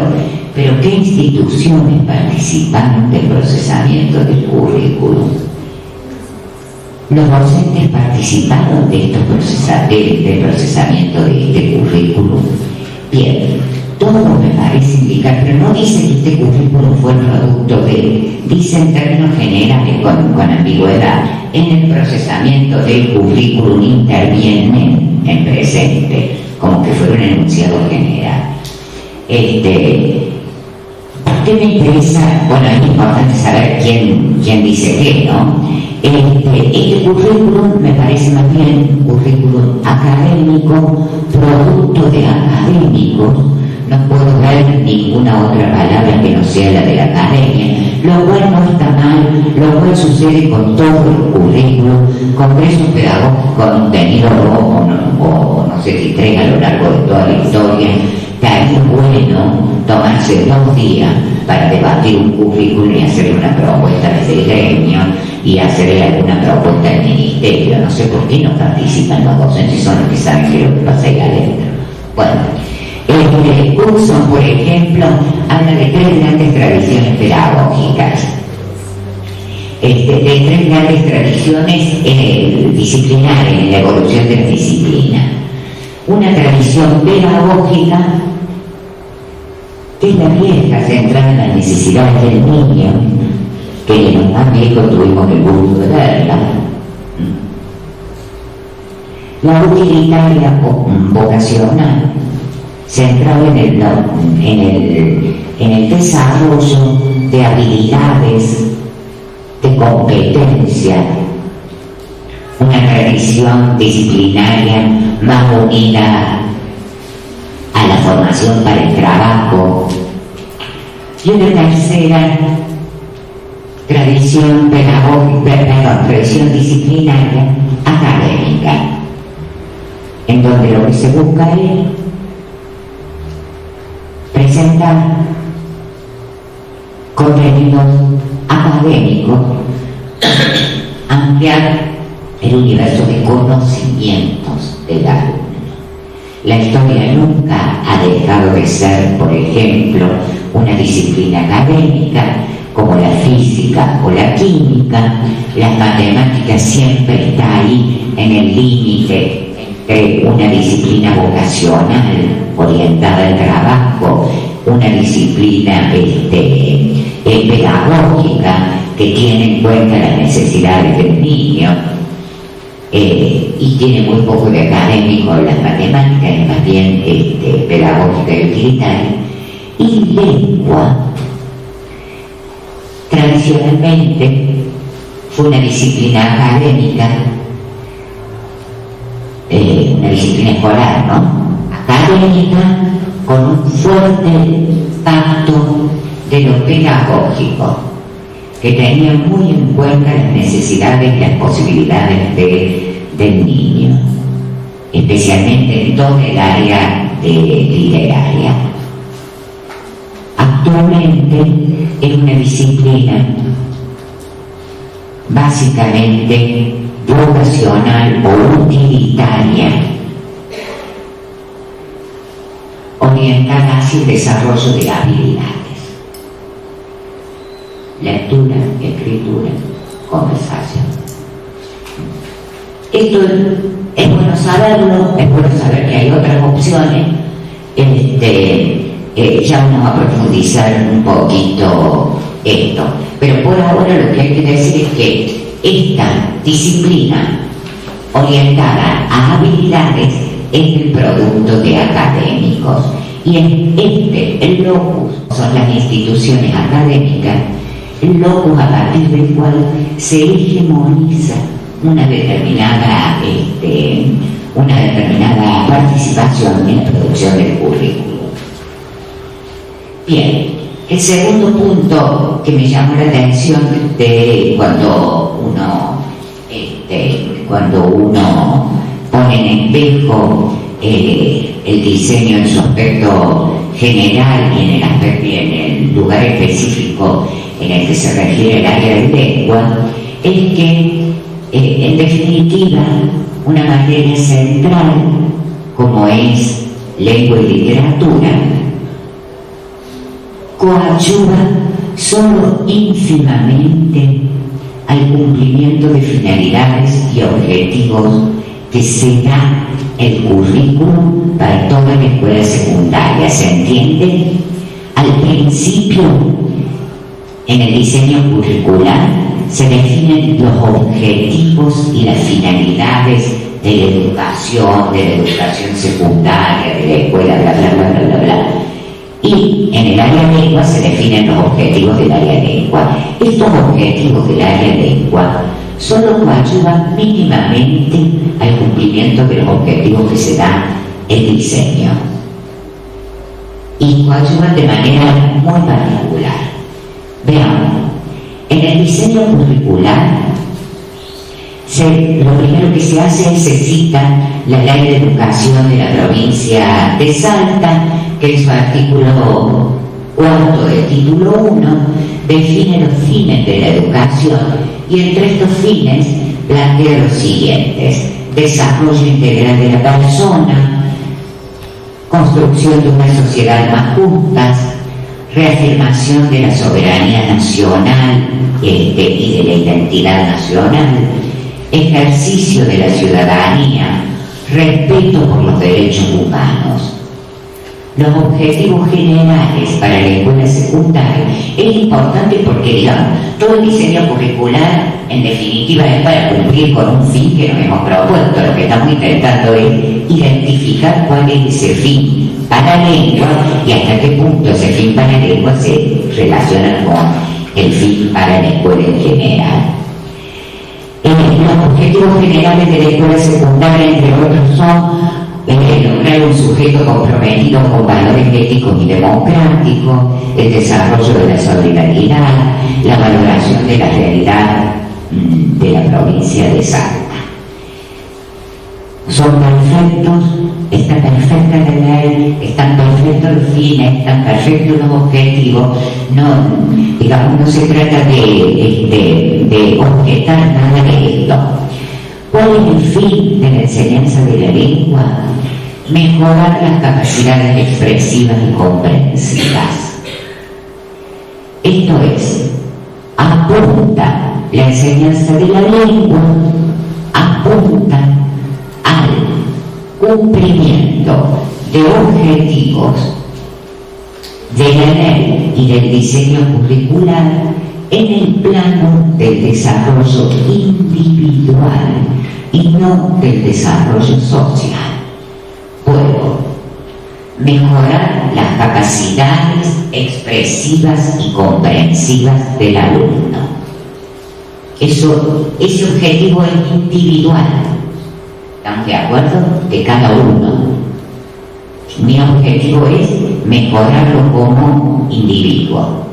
pero qué instituciones participaron del procesamiento del currículum. Los docentes participaron de estos del procesamiento de este currículum. Bien, todo me parece indicar, pero no dice que este currículum fue producto de, dice en términos generales con ambigüedad, en el procesamiento del currículum intervienen en presente, como que fuera un enunciado general. ¿Por qué me interesa? Bueno, es importante saber quién dice qué, ¿no? Este currículum me parece más bien un currículum académico, producto de académicos. No puedo ver ninguna otra palabra que no sea la de la academia, lo cual no está mal, lo cual sucede con todo el currículum, congresos pedagógicos contenido o no sé si tren a lo largo de toda la historia. También es bueno tomarse 2 días para debatir un currículum y hacerle una propuesta desde el gremio y hacerle alguna propuesta al ministerio. No sé por qué no participan los docentes, son los que saben qué es lo que pasa ahí adentro. Bueno, Coulson, por ejemplo, habla de 3 grandes tradiciones pedagógicas. De 3 grandes tradiciones disciplinarias en la evolución de la disciplina. Una tradición pedagógica, que es la vieja, centrada en las necesidades del niño, que los más viejos tuvimos el gusto de verla. La utilitaria vocacional, centrada en el desarrollo de habilidades, de competencia, una tradición disciplinaria más unida a la formación para el trabajo, y una tercera tradición pedagógica, tradición disciplinaria académica, en donde lo que se busca es presentar contenidos académicos, ampliar el universo de conocimientos del alumno. La historia nunca ha dejado de ser, por ejemplo, una disciplina académica como la física o la química. Las matemáticas siempre está ahí en el límite entre una disciplina vocacional orientada al trabajo, una disciplina pedagógica que tiene en cuenta las necesidades del niño. Y tiene muy poco de académico en las matemáticas, es más bien pedagógica y utilitaria. Y lengua, tradicionalmente, fue una disciplina académica, una disciplina escolar, ¿no? Académica, con un fuerte impacto de lo pedagógico, que tenía muy en cuenta las necesidades y las posibilidades del niño, especialmente en todo el área literaria. Actualmente es una disciplina básicamente vocacional o utilitaria, orientada hacia el desarrollo de habilidades: lectura, escritura, conversación. Esto es bueno saberlo, es bueno saber que hay otras opciones. Ya vamos a profundizar un poquito esto, pero por ahora lo que hay que decir es que esta disciplina orientada a habilidades es el producto de académicos, y el locus son las instituciones académicas, el locus a partir del cual se hegemoniza una determinada participación en la producción del currículo. Bien, el segundo punto que me llamó la atención cuando uno pone en espejo el diseño en su aspecto general y en el aspecto y en el lugar específico en el que se refiere el área de lengua, es que en definitiva una materia central como es lengua y literatura coadyuva solo ínfimamente al cumplimiento de finalidades y objetivos que se da el currículum para toda la escuela secundaria. ¿Se entiende? Al principio, en el diseño curricular, se definen los objetivos y las finalidades de la educación secundaria, de la escuela, bla, bla, bla, bla, bla, bla. Y en el área de lengua se definen los objetivos del área de lengua. Estos objetivos del área de lengua solo coadyuvan mínimamente al cumplimiento de los objetivos que se da el diseño. Y coadyuvan de manera muy particular. Veamos, en el diseño curricular, lo primero que se hace es se cita la Ley de Educación de la provincia de Salta, que en su artículo 4 del título 1 define los fines de la educación y entre estos fines plantea los siguientes: desarrollo integral de la persona, construcción de una sociedad más justa, reafirmación de la soberanía nacional y de la identidad nacional, ejercicio de la ciudadanía, respeto por los derechos humanos. Los objetivos generales para la escuela secundaria es importante porque, digamos, todo el diseño curricular en definitiva es para cumplir con un fin que nos hemos propuesto. Lo que estamos intentando es identificar cuál es ese fin para la lengua y hasta qué punto ese fin para la lengua se relaciona con el fin para la escuela en general. Los objetivos generales de la escuela secundaria, entre otros, son lograr un sujeto comprometido con valores éticos y democráticos, el desarrollo de la solidaridad, la valoración de la realidad de la provincia de Salta. Son perfectos, está perfecta la ley, están perfectos los fines, están perfectos los objetivos. No se trata de objetar nada de esto. ¿Cuál es el fin de la enseñanza de la lengua? Mejorar las capacidades expresivas y comprensivas. Esto es, apunta la enseñanza de la lengua, apunta al cumplimiento de objetivos de la ley y del diseño curricular en el plano del desarrollo individual y no del desarrollo social. Puedo mejorar las capacidades expresivas y comprensivas del alumno. Ese objetivo es individual. ¿Estamos de acuerdo? De cada uno. Mi objetivo es mejorarlo como individuo.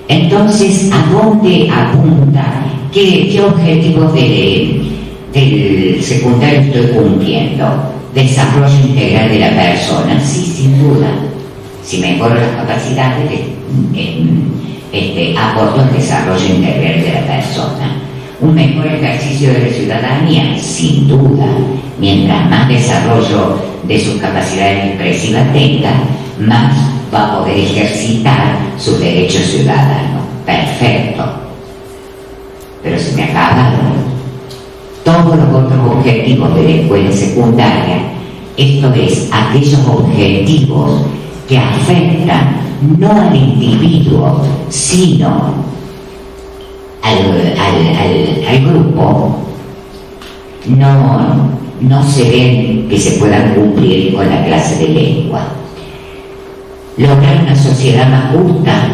Entonces, ¿a dónde apunta? ¿Qué objetivos del secundario estoy cumpliendo? Desarrollo integral de la persona, sí, sin duda. Si mejoro las capacidades, aporto el desarrollo integral de la persona. Un mejor ejercicio de la ciudadanía, sin duda. Mientras más desarrollo de sus capacidades expresivas tenga, más va a poder ejercitar sus derechos ciudadanos. Perfecto. Pero se me acabaron todos los otros objetivos de la escuela secundaria. Esto es, aquellos objetivos que afectan no al individuo, sino al grupo, no se ven que se puedan cumplir con la clase de lengua. Lograr una sociedad más justa,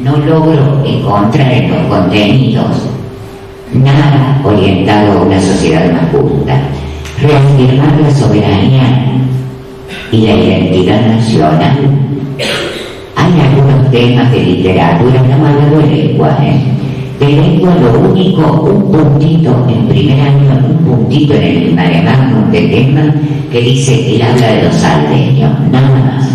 no logro encontrar en los contenidos nada orientado a una sociedad más justa. Reafirmar la soberanía y la identidad nacional. Hay algunos temas de literatura, no hablo de lengua, de lengua lo único, un puntito en primer año, un puntito en el mare magnum de tema que dice él habla de los aldeños, nada más.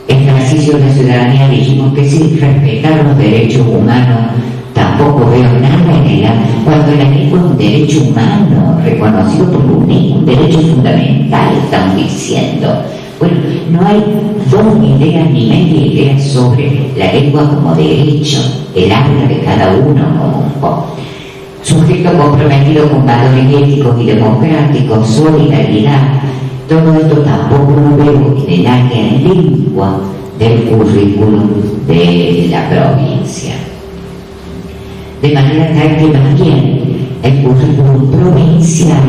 Ejercicio de la ciudadanía dijimos que sí, respetar los derechos humanos, tampoco veo nada en ella, cuando la lengua es un derecho humano, reconocido por UNESCO, un derecho fundamental, estamos diciendo. Bueno, no hay dos ideas ni media idea sobre la lengua como derecho, el habla de cada uno como sujeto comprometido con valores éticos y democráticos, solidaridad. Todo esto tampoco lo veo en el área de lengua del currículum de la provincia. De manera tal que más bien el currículum provincial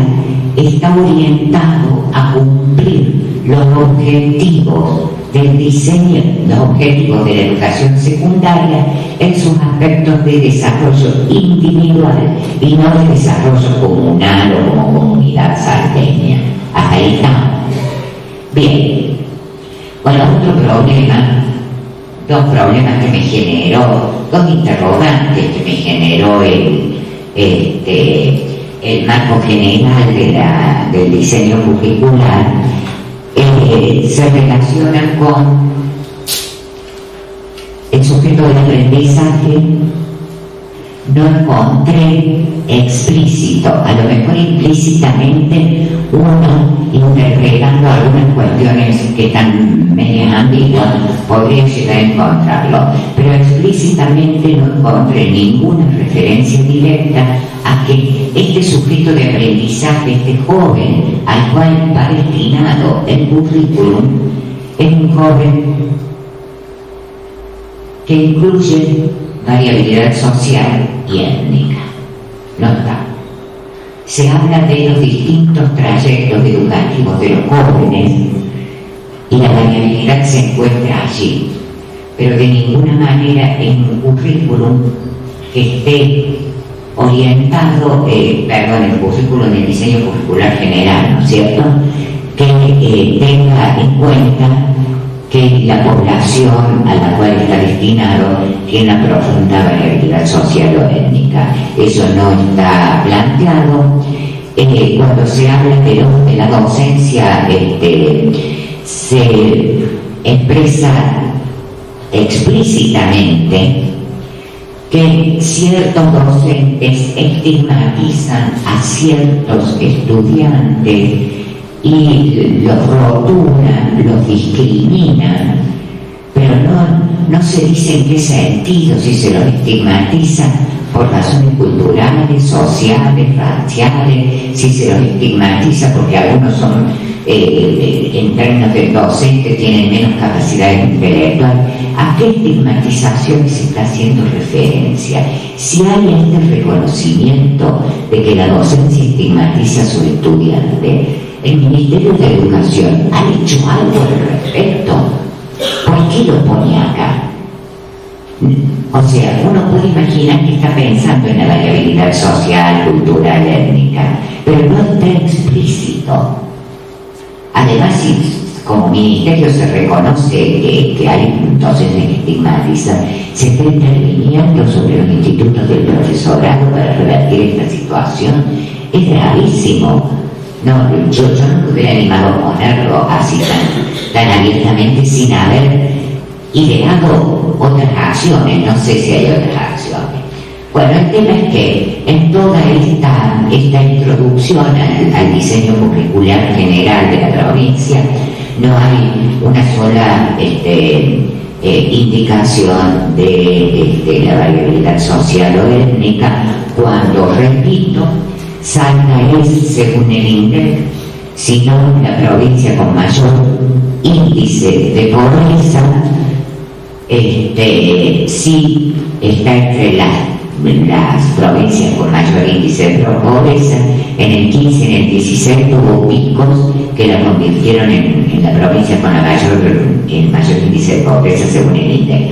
está orientado a cumplir los objetivos del diseño, los objetivos de la educación secundaria en sus aspectos de desarrollo individual y no de desarrollo comunal o como comunidad salteña. Hasta ahí estamos. Bien. Bueno, otro problema, dos problemas que me generó, dos interrogantes que me generó el marco general del diseño curricular, se relacionan con el sujeto del aprendizaje. No encontré explícito, a lo mejor implícitamente uno interpretando algunas cuestiones que están medio ambiguas podría llegar a encontrarlo, pero explícitamente no encontré ninguna referencia directa a que este sujeto de aprendizaje, este joven al cual va destinado el currículum, es un joven que incluye variabilidad social y étnica. No está. Se habla de los distintos trayectos educativos de los jóvenes y la variabilidad se encuentra allí, pero de ninguna manera en un currículum que esté orientado, el currículum del diseño curricular general, ¿no es cierto?, que tenga en cuenta que la población a la cual está destinado tiene una profunda variabilidad social o étnica. Eso no está planteado. Cuando se habla de la docencia, se expresa explícitamente que ciertos docentes estigmatizan a ciertos estudiantes y los rotulan, los discriminan, pero no se dice en qué sentido, si se los estigmatiza por razones culturales, sociales, raciales, si se los estigmatiza porque algunos son, en términos del docente, tienen menos capacidad intelectual. ¿A qué estigmatización se está haciendo referencia? Si hay este reconocimiento de que la docencia estigmatiza a su estudiante, ¿el Ministerio de Educación ha hecho algo al respecto? ¿Por qué lo pone acá? O sea, uno puede imaginar que está pensando en la variabilidad social, cultural, étnica, pero no está explícito. Además, si como ministerio se reconoce que hay entonces que estigmatizan, se está interviniendo sobre los institutos del profesorado para revertir esta situación. Es gravísimo. No, yo no me hubiera animado a ponerlo así tan abiertamente sin haber ideado otras acciones. No sé si hay otras acciones. Bueno, el tema es que en toda esta introducción al diseño curricular general de la provincia no hay una sola indicación de la variabilidad social o étnica, cuando, repito, Salta es, según el INDEC, sino la provincia con mayor índice de pobreza, sí está entre las provincias con mayor índice de pobreza. En el 15 y en el 16 tuvo picos que la convirtieron en la provincia con el mayor índice de pobreza, según el INDEC.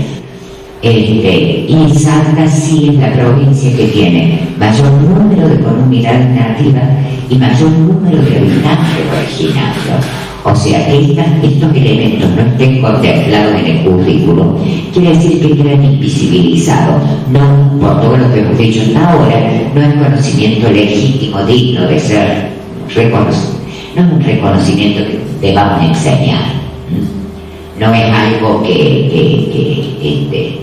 Y Salta sí es la provincia que tiene mayor número de comunidades nativas y mayor número de habitantes originarios. O sea, que estos elementos no estén contemplados en el currículum, quiere decir que quedan invisibilizados. No, por todo lo que hemos dicho hasta ahora, no es conocimiento legítimo, digno de ser no es un reconocimiento que debamos enseñar, no es algo que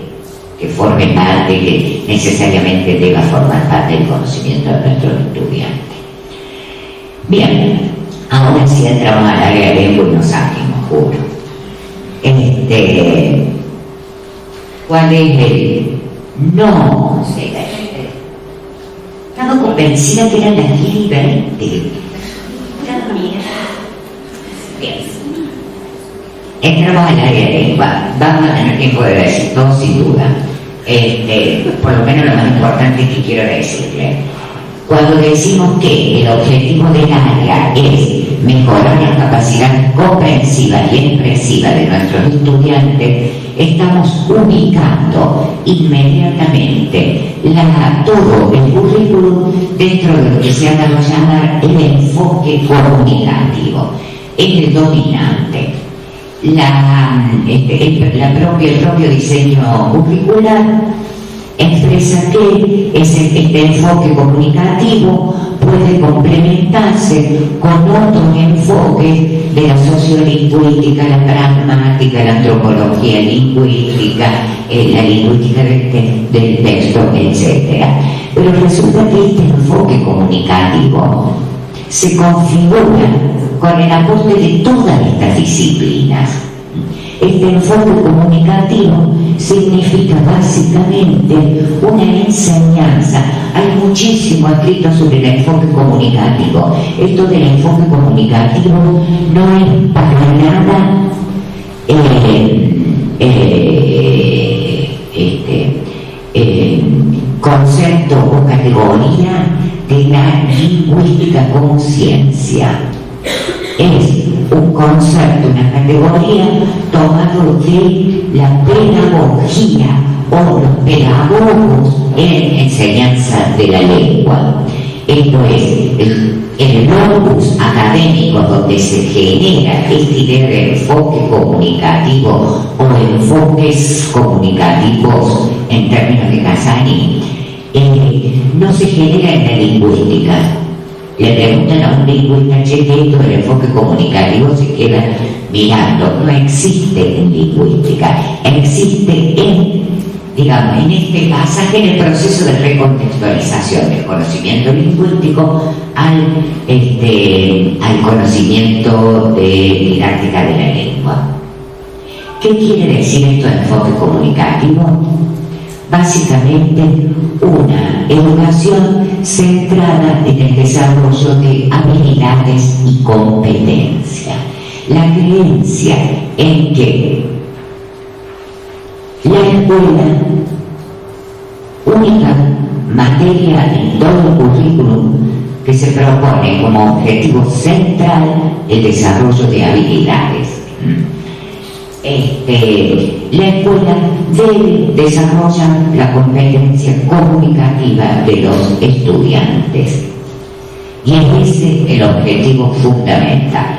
forme parte, que necesariamente deba formar parte del conocimiento de nuestros estudiantes. Bien, ahora sí entramos al área de lengua y nos salimos, juro. ¿Cuál es el? No sé, estaba convencida que eran las 10:20. Bien. Entramos al área de lengua. Vamos a tener tiempo de decir todo sin duda. Por lo menos lo más importante que quiero decirle. Cuando decimos que el objetivo del área es mejorar la capacidad comprensiva y expresiva de nuestros estudiantes, estamos ubicando inmediatamente todo el currículum dentro de lo que se ha dado a llamar el enfoque comunicativo, el dominante. El propio diseño curricular expresa que este enfoque comunicativo puede complementarse con otros enfoques de la sociolingüística, la pragmática, la antropología lingüística, la lingüística del texto, etc. Pero resulta que este enfoque comunicativo se configura con el aporte de todas estas disciplinas. Este enfoque comunicativo significa básicamente una enseñanza. Hay muchísimo escrito sobre el enfoque comunicativo. Esto del enfoque comunicativo no es para nada concepto o categoría de la lingüística como ciencia. Es un concepto, una categoría tomado de la pedagogía o los pedagogos en enseñanza de la lengua. Esto es el locus académico donde se genera esta idea de enfoque comunicativo o enfoques comunicativos en términos de Casani, no se genera en la lingüística. Le preguntan a un lingüista, che, esto del enfoque comunicativo, se queda mirando. No existe en lingüística, existe en este pasaje, en el proceso de recontextualización del conocimiento lingüístico al conocimiento de didáctica de la lengua. ¿Qué quiere decir esto de enfoque comunicativo? Básicamente una educación centrada en el desarrollo de habilidades y competencias. La creencia en que la escuela, única materia en todo el currículum que se propone como objetivo central el desarrollo de habilidades. La escuela debe desarrollar la competencia comunicativa de los estudiantes y es ese el objetivo fundamental.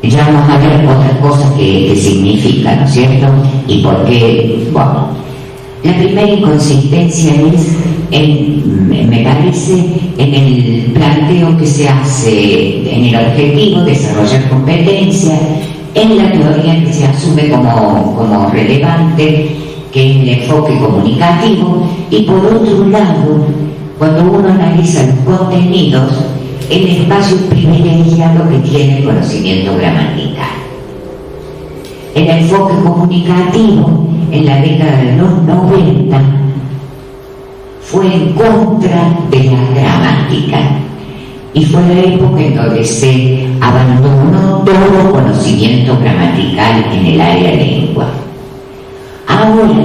Ya vamos a ver otras cosas que significan, ¿no es cierto? Y por qué. Bueno, la primera inconsistencia es, me parece, en el planteo que se hace en el objetivo desarrollar competencia, en la teoría que se asume como relevante, que es el enfoque comunicativo, y por otro lado, cuando uno analiza los contenidos, el espacio privilegiado que tiene el conocimiento gramatical. El enfoque comunicativo en la década de los 90 fue en contra de la gramática. Y fue la época en donde se abandonó todo conocimiento gramatical en el área de lengua. Ahora,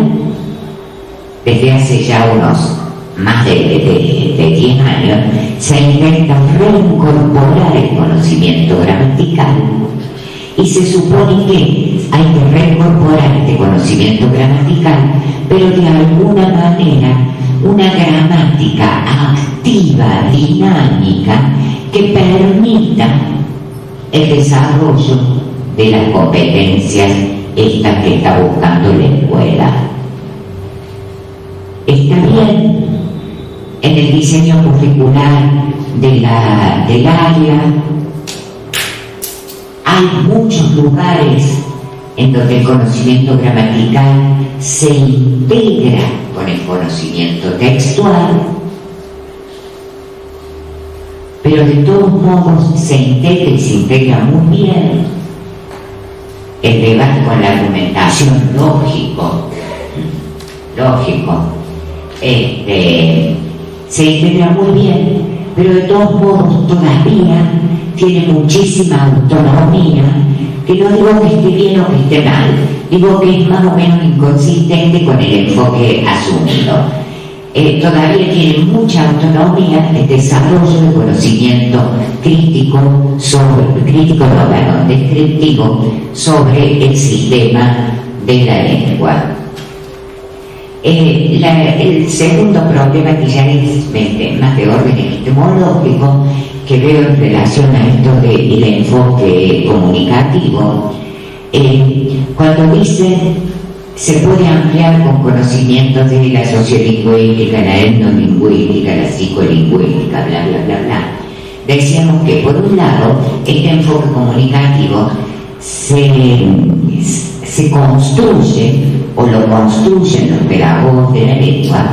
desde hace ya unos más de 10 años, se intenta reincorporar el conocimiento gramatical y se supone que hay que reincorporar este conocimiento gramatical, pero de alguna manera una gramática activa, dinámica, que permita el desarrollo de las competencias estas que está buscando la escuela. Está bien en el diseño curricular del área. Hay muchos lugares en donde el conocimiento gramatical se integra con el conocimiento textual, pero de todos modos se integra muy bien el debate con la argumentación lógico, se integra muy bien, pero de todos modos todavía tiene muchísima autonomía, que no digo que esté bien o que esté mal, digo que es más o menos inconsistente con el enfoque asumido. Todavía tiene mucha autonomía el desarrollo de conocimiento descriptivo sobre el sistema de la lengua. El segundo problema, que ya es más de orden epistemológico, que veo en relación a esto del enfoque comunicativo, cuando dice se puede ampliar con conocimientos de la sociolingüística, la etnolingüística, la psicolingüística, bla, bla, bla, bla. Decíamos que por un lado este enfoque comunicativo se construye o lo construyen los pedagogos de la lengua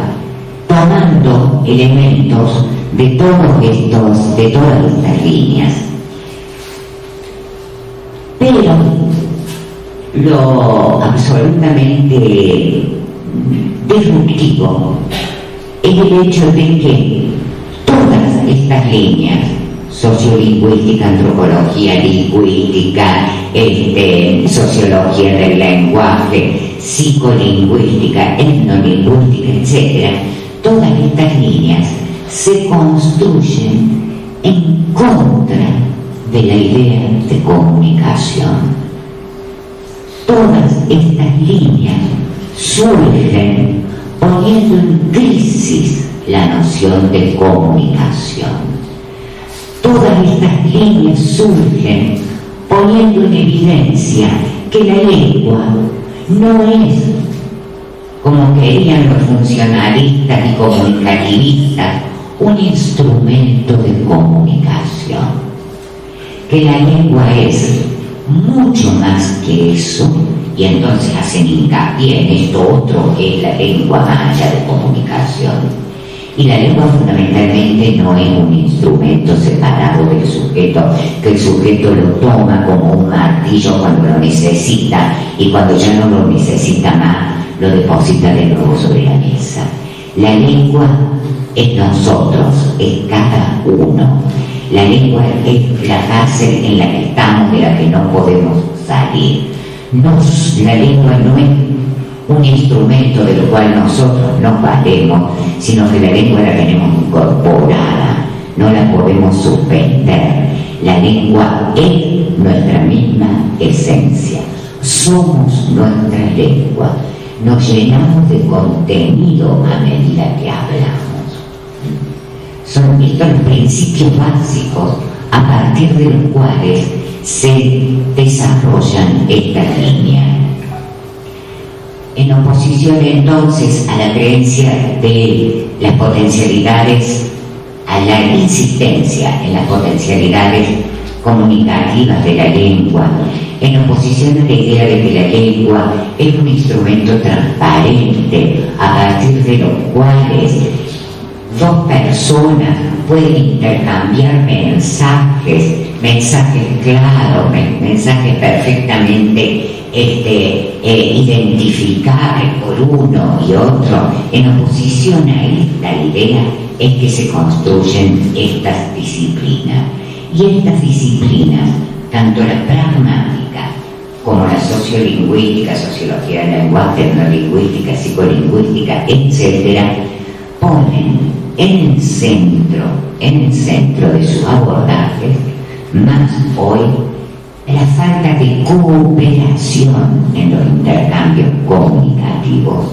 tomando elementos de todas estas líneas. Pero lo absolutamente disruptivo es el hecho de que todas estas líneas, sociolingüística, antropología lingüística, sociología del lenguaje, psicolingüística, etnolingüística, etc., todas estas líneas se construyen en contra de la idea de comunicación. Todas estas líneas surgen poniendo en crisis la noción de comunicación. Todas estas líneas surgen poniendo en evidencia que la lengua no es, como querían los funcionalistas y comunicativistas, un instrumento de comunicación, que la lengua es mucho más que eso, y entonces hacen hincapié en esto otro que es la lengua maya de comunicación. Y la lengua fundamentalmente no es un instrumento separado del sujeto, que el sujeto lo toma como un martillo cuando lo necesita, y cuando ya no lo necesita más, lo deposita de nuevo sobre la mesa. La lengua es nosotros, es cada uno. La lengua es la cárcel en la que estamos, de la que no podemos salir. La lengua no es un instrumento del cual nosotros nos valemos, sino que la lengua la tenemos incorporada, no la podemos suspender. La lengua es nuestra misma esencia, somos nuestra lengua, nos llenamos de contenido a medida que hablamos. Son estos los principios básicos a partir de los cuales se desarrollan estas líneas. En oposición entonces a la creencia de las potencialidades, a la insistencia en las potencialidades comunicativas de la lengua, en oposición a la idea de que la lengua es un instrumento transparente a partir de los cuales dos personas pueden intercambiar mensajes claros, mensajes perfectamente identificables por uno y otro. En oposición a esta idea es que se construyen estas disciplinas. Y estas disciplinas, tanto la pragmática como la sociolingüística, sociología del lenguaje, etnolingüística, psicolingüística, etc., ponen en el centro de sus abordajes, más hoy, la falta de cooperación en los intercambios comunicativos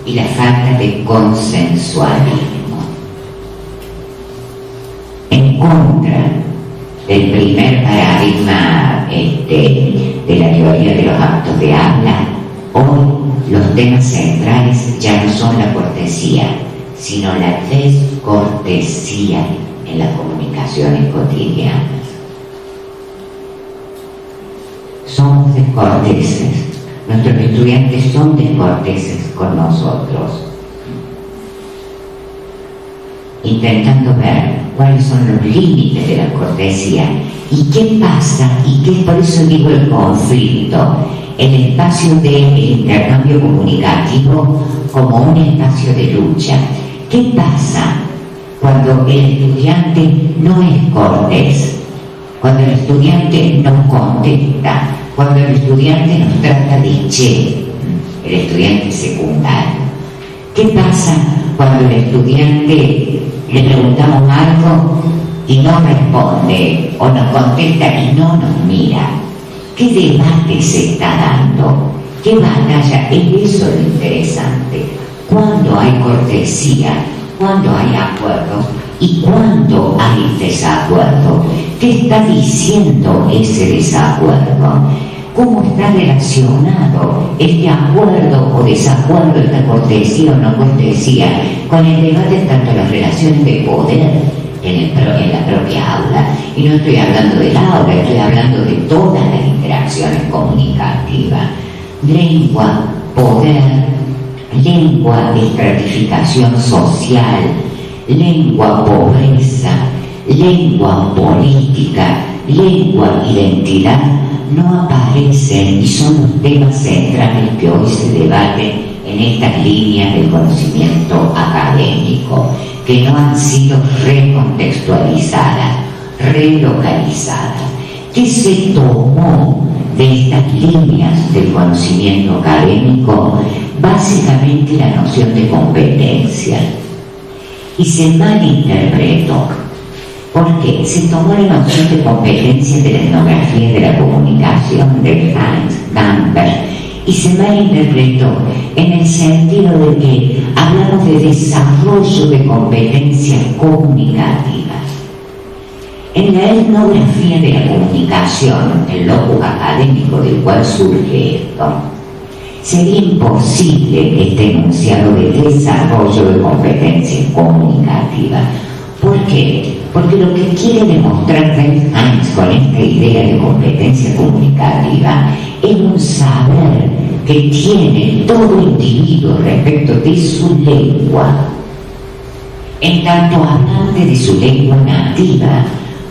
y la falta de consensualismo. En contra del primer paradigma de la teoría de los actos de habla, hoy los temas centrales ya no son la cortesía, sino la descortesía en las comunicaciones cotidianas. Somos descorteses, nuestros estudiantes son descorteses con nosotros, intentando ver cuáles son los límites de la cortesía y qué pasa, y qué, por eso digo el conflicto, el espacio del intercambio comunicativo como un espacio de lucha. ¿Qué pasa cuando el estudiante no es cortés? Cuando el estudiante no contesta, cuando el estudiante nos trata de che, el estudiante secundario. ¿Qué pasa cuando el estudiante le preguntamos algo y no responde, o nos contesta y no nos mira? ¿Qué debate se está dando? ¿Qué batalla? Es eso lo interesante. ¿Cuándo hay cortesía? ¿Cuándo hay acuerdo? ¿Y cuándo hay desacuerdo? ¿Qué está diciendo ese desacuerdo? ¿Cómo está relacionado este acuerdo o desacuerdo, esta cortesía o no cortesía, con el debate tanto las relaciones de poder en la propia aula? Y no estoy hablando del aula, estoy hablando de todas las interacciones comunicativas. Lengua, poder, lengua, estratificación social, lengua, pobreza, lengua, política, lengua, identidad, no aparecen y son los temas centrales que hoy se debaten en estas líneas del conocimiento académico, que no han sido recontextualizadas, relocalizadas. ¿Qué se tomó de estas líneas del conocimiento académico? Básicamente la noción de competencia, y se malinterpretó. Porque se tomó la noción de competencia de la etnografía de la comunicación de Hans Gamper y se malinterpretó en el sentido de que hablamos de desarrollo de competencias comunicativas. En la etnografía de la comunicación, el locus académico del cual surge esto, sería imposible este enunciado de desarrollo de competencias comunicativas. ¿Por qué? Porque lo que quiere demostrar Heinz con esta idea de competencia comunicativa es un saber que tiene todo individuo respecto de su lengua, en tanto hablante de su lengua nativa.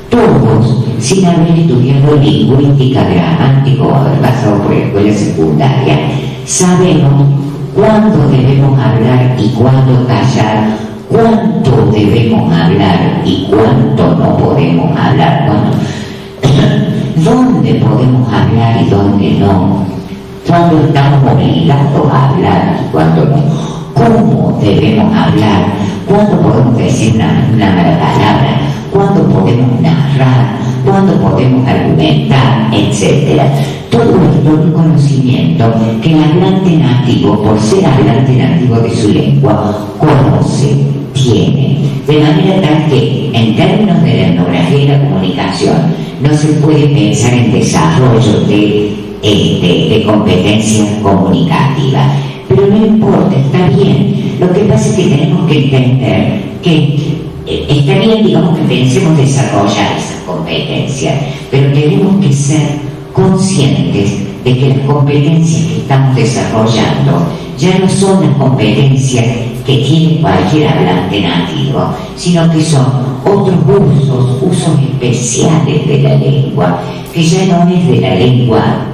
Todos, sin haber estudiado lingüística, gramática o haber pasado por la escuela secundaria, sabemos cuándo debemos hablar y cuándo callar, cuánto debemos hablar y cuánto no podemos hablar, dónde podemos hablar y dónde no, cuándo estamos obligados a hablar y cuándo no, cómo debemos hablar, cuándo podemos decir una mala palabra, cuándo podemos narrar, cuándo podemos argumentar, etc. Todo esto es un conocimiento que el hablante nativo, por ser hablante nativo de su lengua, conoce, tiene, de manera tal que en términos de la etnografía y la comunicación no se puede pensar en desarrollo de competencias comunicativas, pero no importa, está bien. Lo que pasa es que tenemos que entender que está bien, digamos, que pensemos desarrollar esas competencias, pero tenemos que ser conscientes de que las competencias que estamos desarrollando ya no son las competencias que tiene cualquier hablante nativo, sino que son otros usos especiales de la lengua, que ya no es de la lengua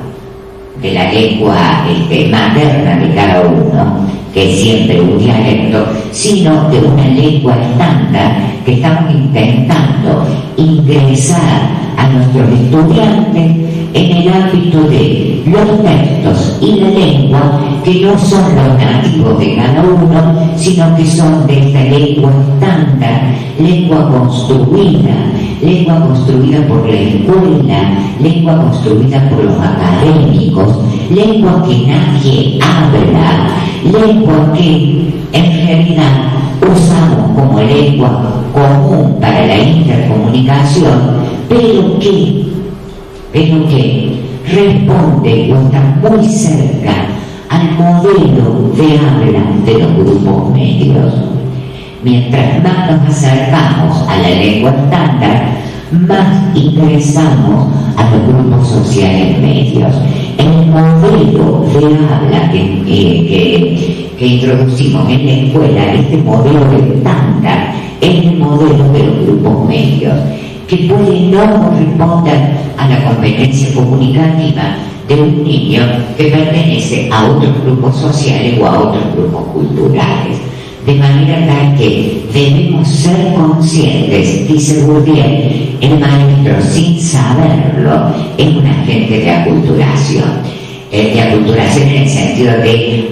materna de cada uno, que es siempre un dialecto, sino de una lengua estándar que estamos intentando ingresar a nuestros estudiantes en el ámbito de los textos y la lengua, que no son los nativos de cada uno, sino que son de esta lengua estándar, lengua construida por la escuela, lengua construida por los académicos, lengua que nadie habla, lengua que en realidad usamos como lengua común para la intercomunicación, pero que responde o está muy cerca al modelo de habla de los grupos medios. mientras más nos acercamos a la lengua estándar, más ingresamos a los grupos sociales medios. El modelo de habla que introducimos en la escuela, este modelo estándar, es el modelo de los grupos medios, que puede no corresponder a la competencia comunicativa de un niño que pertenece a otros grupos sociales o a otros grupos culturales. De manera tal que debemos ser conscientes, dice Bourdieu, el maestro sin saberlo es un agente de aculturación. De aculturación en el sentido de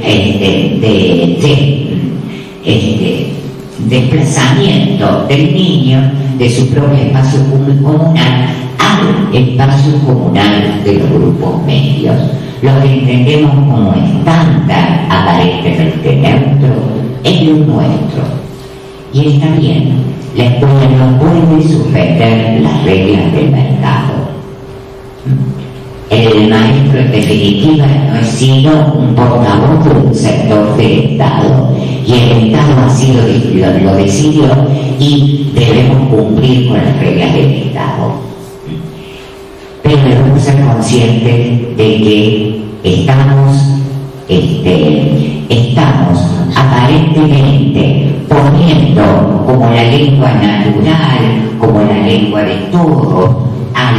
desplazamiento del niño de su propio espacio comunal al espacio comunal de los grupos medios. Lo que entendemos como estándar aparentemente neutro es lo nuestro. Y está bien, la escuela no puede suspender las reglas del mercado. El maestro, en definitiva, no es sino un portavoz de un sector del Estado, y el Estado así lo decidió, y debemos cumplir con las reglas del Estado. Pero debemos ser conscientes de que estamos aparentemente poniendo como la lengua natural, como la lengua de todos, a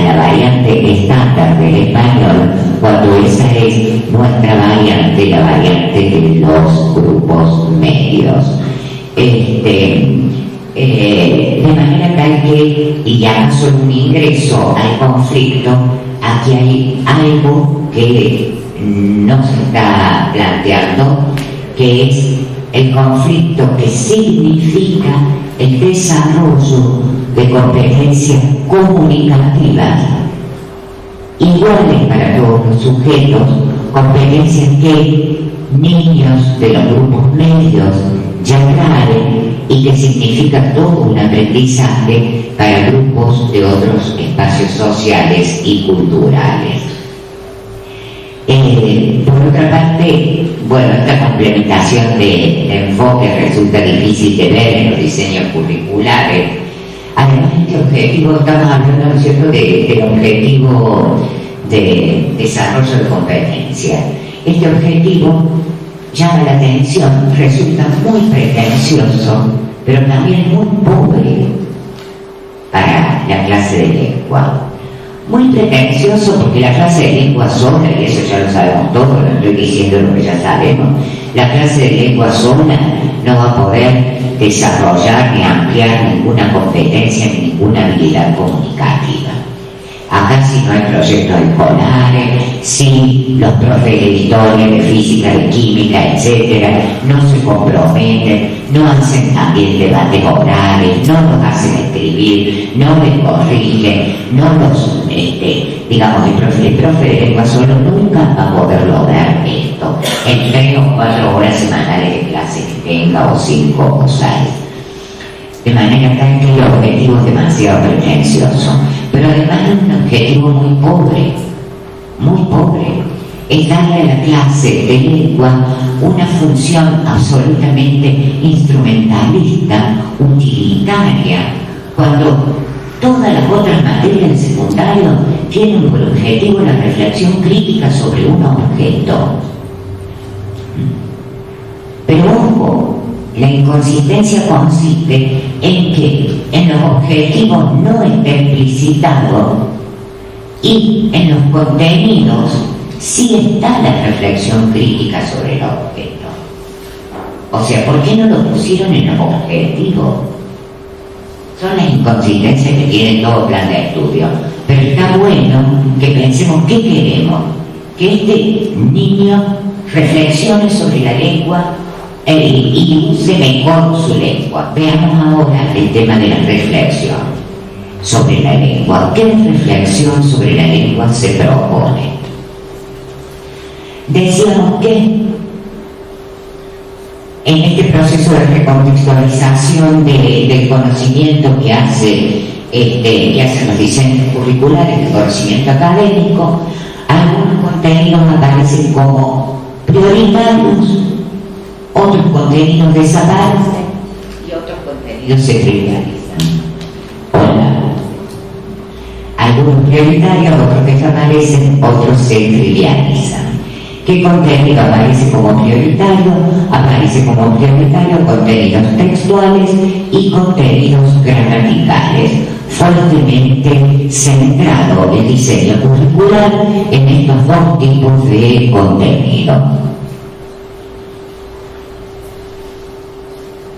la variante estándar del español, cuando esa es nuestra variante, la variante de los grupos medios. De manera tal que, y ya solo un ingreso al conflicto, aquí hay algo que no se está planteando, que es el conflicto que significa el desarrollo de competencias comunicativas iguales para todos los sujetos, competencias que niños de los grupos medios ya traen y que significa todo un aprendizaje para grupos de otros espacios sociales y culturales. Por otra parte, bueno, esta complementación de enfoque resulta difícil de ver en los diseños curriculares. Además, este objetivo, estamos hablando, ¿no es cierto?, del objetivo de desarrollo de competencia. Este objetivo llama la atención, resulta muy pretencioso, pero también muy pobre para la clase de lengua. Muy pretencioso porque la clase de lengua sola, y eso ya lo sabemos todos, no estoy diciendo lo que ya sabemos, la clase de lengua sola no va a poder desarrollar ni ampliar ninguna competencia ni ninguna habilidad comunicativa. Acá si no hay proyectos escolares, si los profes de historia, de física, de química, etcétera, no se comprometen, no hacen también debates orales, no los hacen escribir, no les corrigen, no los, digamos, el profe de lengua solo nunca va a poder lograr esto en 3 o 4 horas semanales de clase que tenga, o 5 o 6. De manera tal que el objetivo es demasiado pretencioso, pero además es un objetivo muy pobre, es darle a la clase de lengua una función absolutamente instrumentalista, utilitaria, cuando todas las otras materias en secundario tienen por objetivo la reflexión crítica sobre un objeto. Pero ojo, la inconsistencia consiste en que en los objetivos no está explicitado y en los contenidos sí está la reflexión crítica sobre el objeto. O sea, ¿por qué no lo pusieron en los objetivos? Son las inconsistencias que tiene todo plan de estudio. Pero está bueno que pensemos qué queremos. Que este niño reflexione sobre la lengua y use mejor su lengua. Veamos ahora el tema de la reflexión sobre la lengua. ¿Qué reflexión sobre la lengua se propone? Decíamos que en este proceso de recontextualización del conocimiento que hacen los diseños curriculares, del conocimiento académico, algunos contenidos aparecen como prioritarios otros contenidos desaparecen y otros contenidos se trivializan. Hola. Algunos prioritarios, otros desaparecen, otros se trivializan. ¿Qué contenido aparece como prioritario? Aparece como prioritario contenidos textuales y contenidos gramaticales. Fuertemente centrado el diseño curricular en estos dos tipos de contenido.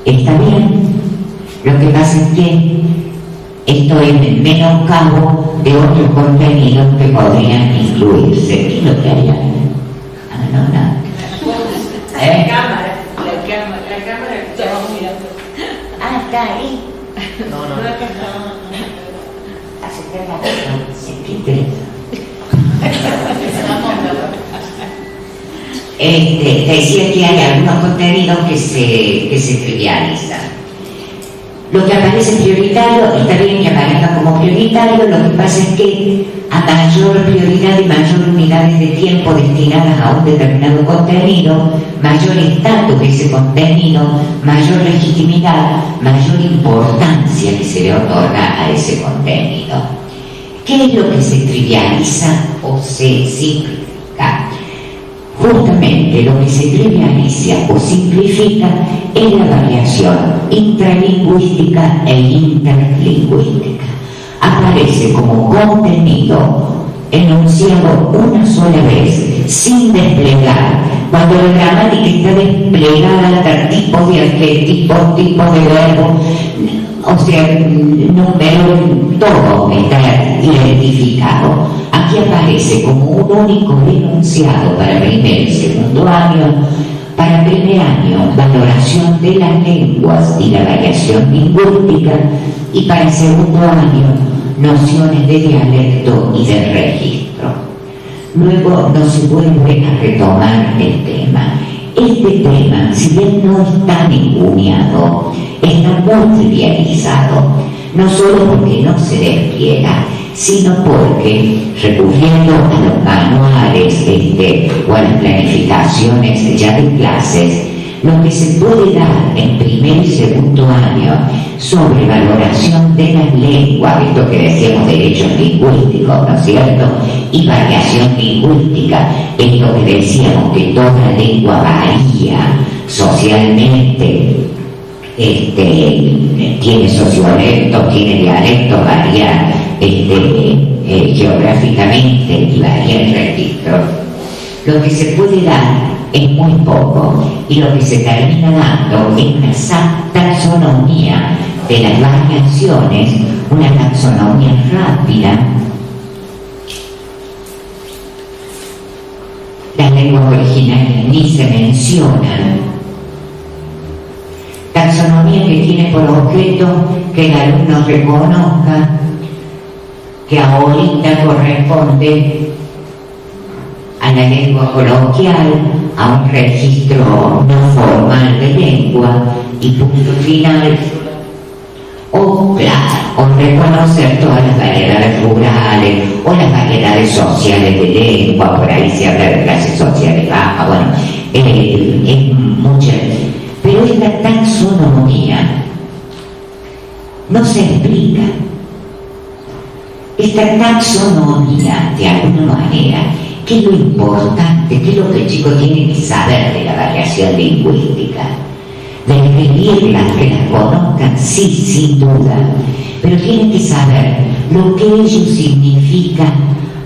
Está bien, lo que pasa es que esto es el menoscabo de otros contenidos que podrían incluirse. ¿Qué es lo que hay ahí? No. La cámara que estamos mirando. Ah, está ahí. No. Acercar la boca, sí, qué interesa. Decía que hay algunos contenidos que se trivializan. Lo que aparece prioritario, está bien que aparezca como prioritario, lo que pasa es que a mayor prioridad y mayor unidades de tiempo destinadas a un determinado contenido, mayor estatus de ese contenido, mayor legitimidad, mayor importancia que se le otorga a ese contenido. ¿Qué es lo que se trivializa o se simplifica? Justamente lo que se trivializa o simplifica es la variación intralingüística e interlingüística. Aparece como contenido enunciado una sola vez, sin desplegar. Cuando la gramática está desplegada, hasta tipos de adjetivos, tipos de verbos, o sea, número, todo está identificado. Aquí aparece como un único enunciado para primer y segundo año. Para primer año, valoración de las lenguas y la variación lingüística, y para segundo año, nociones de dialecto y de registro. Luego no se vuelve a retomar el tema. Este tema, si bien no está ninguneado, está muy trivializado, no solo porque no se despliega, sino porque, recurriendo a los manuales o a las planificaciones ya de clases, lo que se puede dar en primer y segundo año sobre valoración de las lenguas, esto que decíamos derechos lingüísticos, ¿no es cierto? Y variación lingüística, esto que decíamos que toda lengua varía socialmente, tiene sociolectos, tiene dialectos, varía geográficamente y varía el registro. Lo que se puede dar es muy poco, y lo que se termina dando es una taxonomía de las variaciones, una taxonomía rápida. Las lenguas originarias ni se mencionan. Taxonomía que tiene por objeto que el alumno reconozca que ahorita corresponde a la lengua coloquial, a un registro no formal de lengua y punto final, o reconocer todas las variedades rurales o las variedades sociales de lengua. Por ahí se habla de clases sociales bajas, bueno, es mucha. Pero esta taxonomía no se explica. Esta taxonomía, de alguna manera, ¿qué es lo importante? ¿Qué es lo que el chico tiene que saber de la variación lingüística? De escribirlas, que las conozcan, sí, sin duda, pero tiene que saber lo que ello significa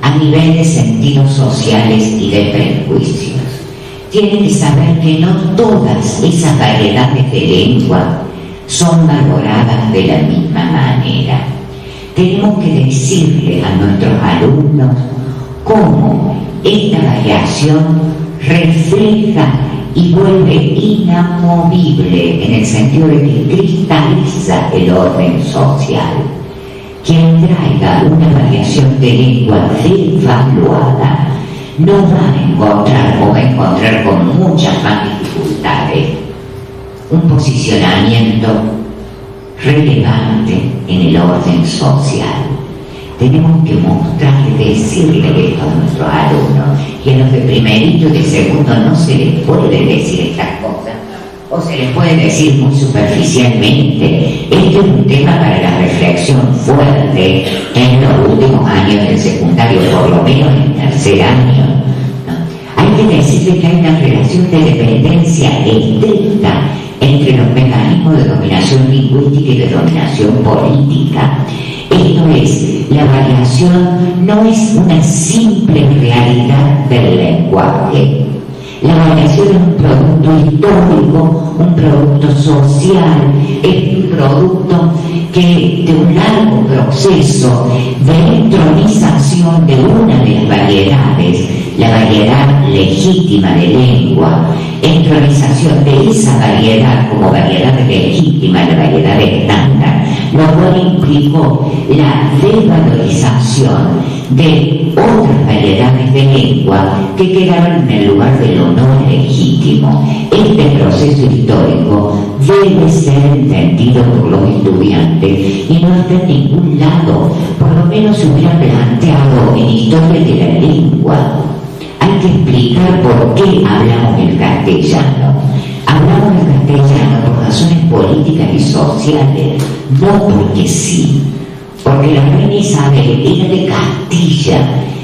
a nivel de sentidos sociales y de prejuicios. Tiene que saber que no todas esas variedades de lengua son valoradas de la misma manera. Tenemos que decirle a nuestros alumnos cómo esta variación refleja y vuelve inamovible en el sentido de que cristaliza el orden social. Quien traiga una variación de lengua devaluada no va a encontrar, o va a encontrar con muchas más dificultades, un posicionamiento relevante en el orden social. Tenemos que mostrarle, decirle esto a nuestros alumnos, y a los de primerito y de segundo no se les puede decir estas cosas o se les puede decir muy superficialmente, este es un tema para la reflexión fuerte en los últimos años del secundario, por lo menos en el tercer año, ¿no? Hay que decirle que hay una relación de dependencia estricta entre los mecanismos de dominación lingüística y de dominación política. Esto es, la variación no es una simple realidad del lenguaje. La variación es un producto histórico, un producto social, es un producto que de un largo proceso de entronización de una de las variedades, la variedad legítima de lengua, entronización de esa variedad como variedad legítima, la variedad estándar, lo cual implicó la desvalorización de otras variedades de lengua que quedaron en el lugar de lo no legítimo. Este proceso histórico debe ser entendido por los estudiantes y no está en ningún lado, por lo menos se hubiera planteado en historia de la lengua. Hay que explicar por qué hablamos el castellano. Hablamos el castellano por razones políticas y sociales, no porque sí. Porque la reina Isabel era de Castilla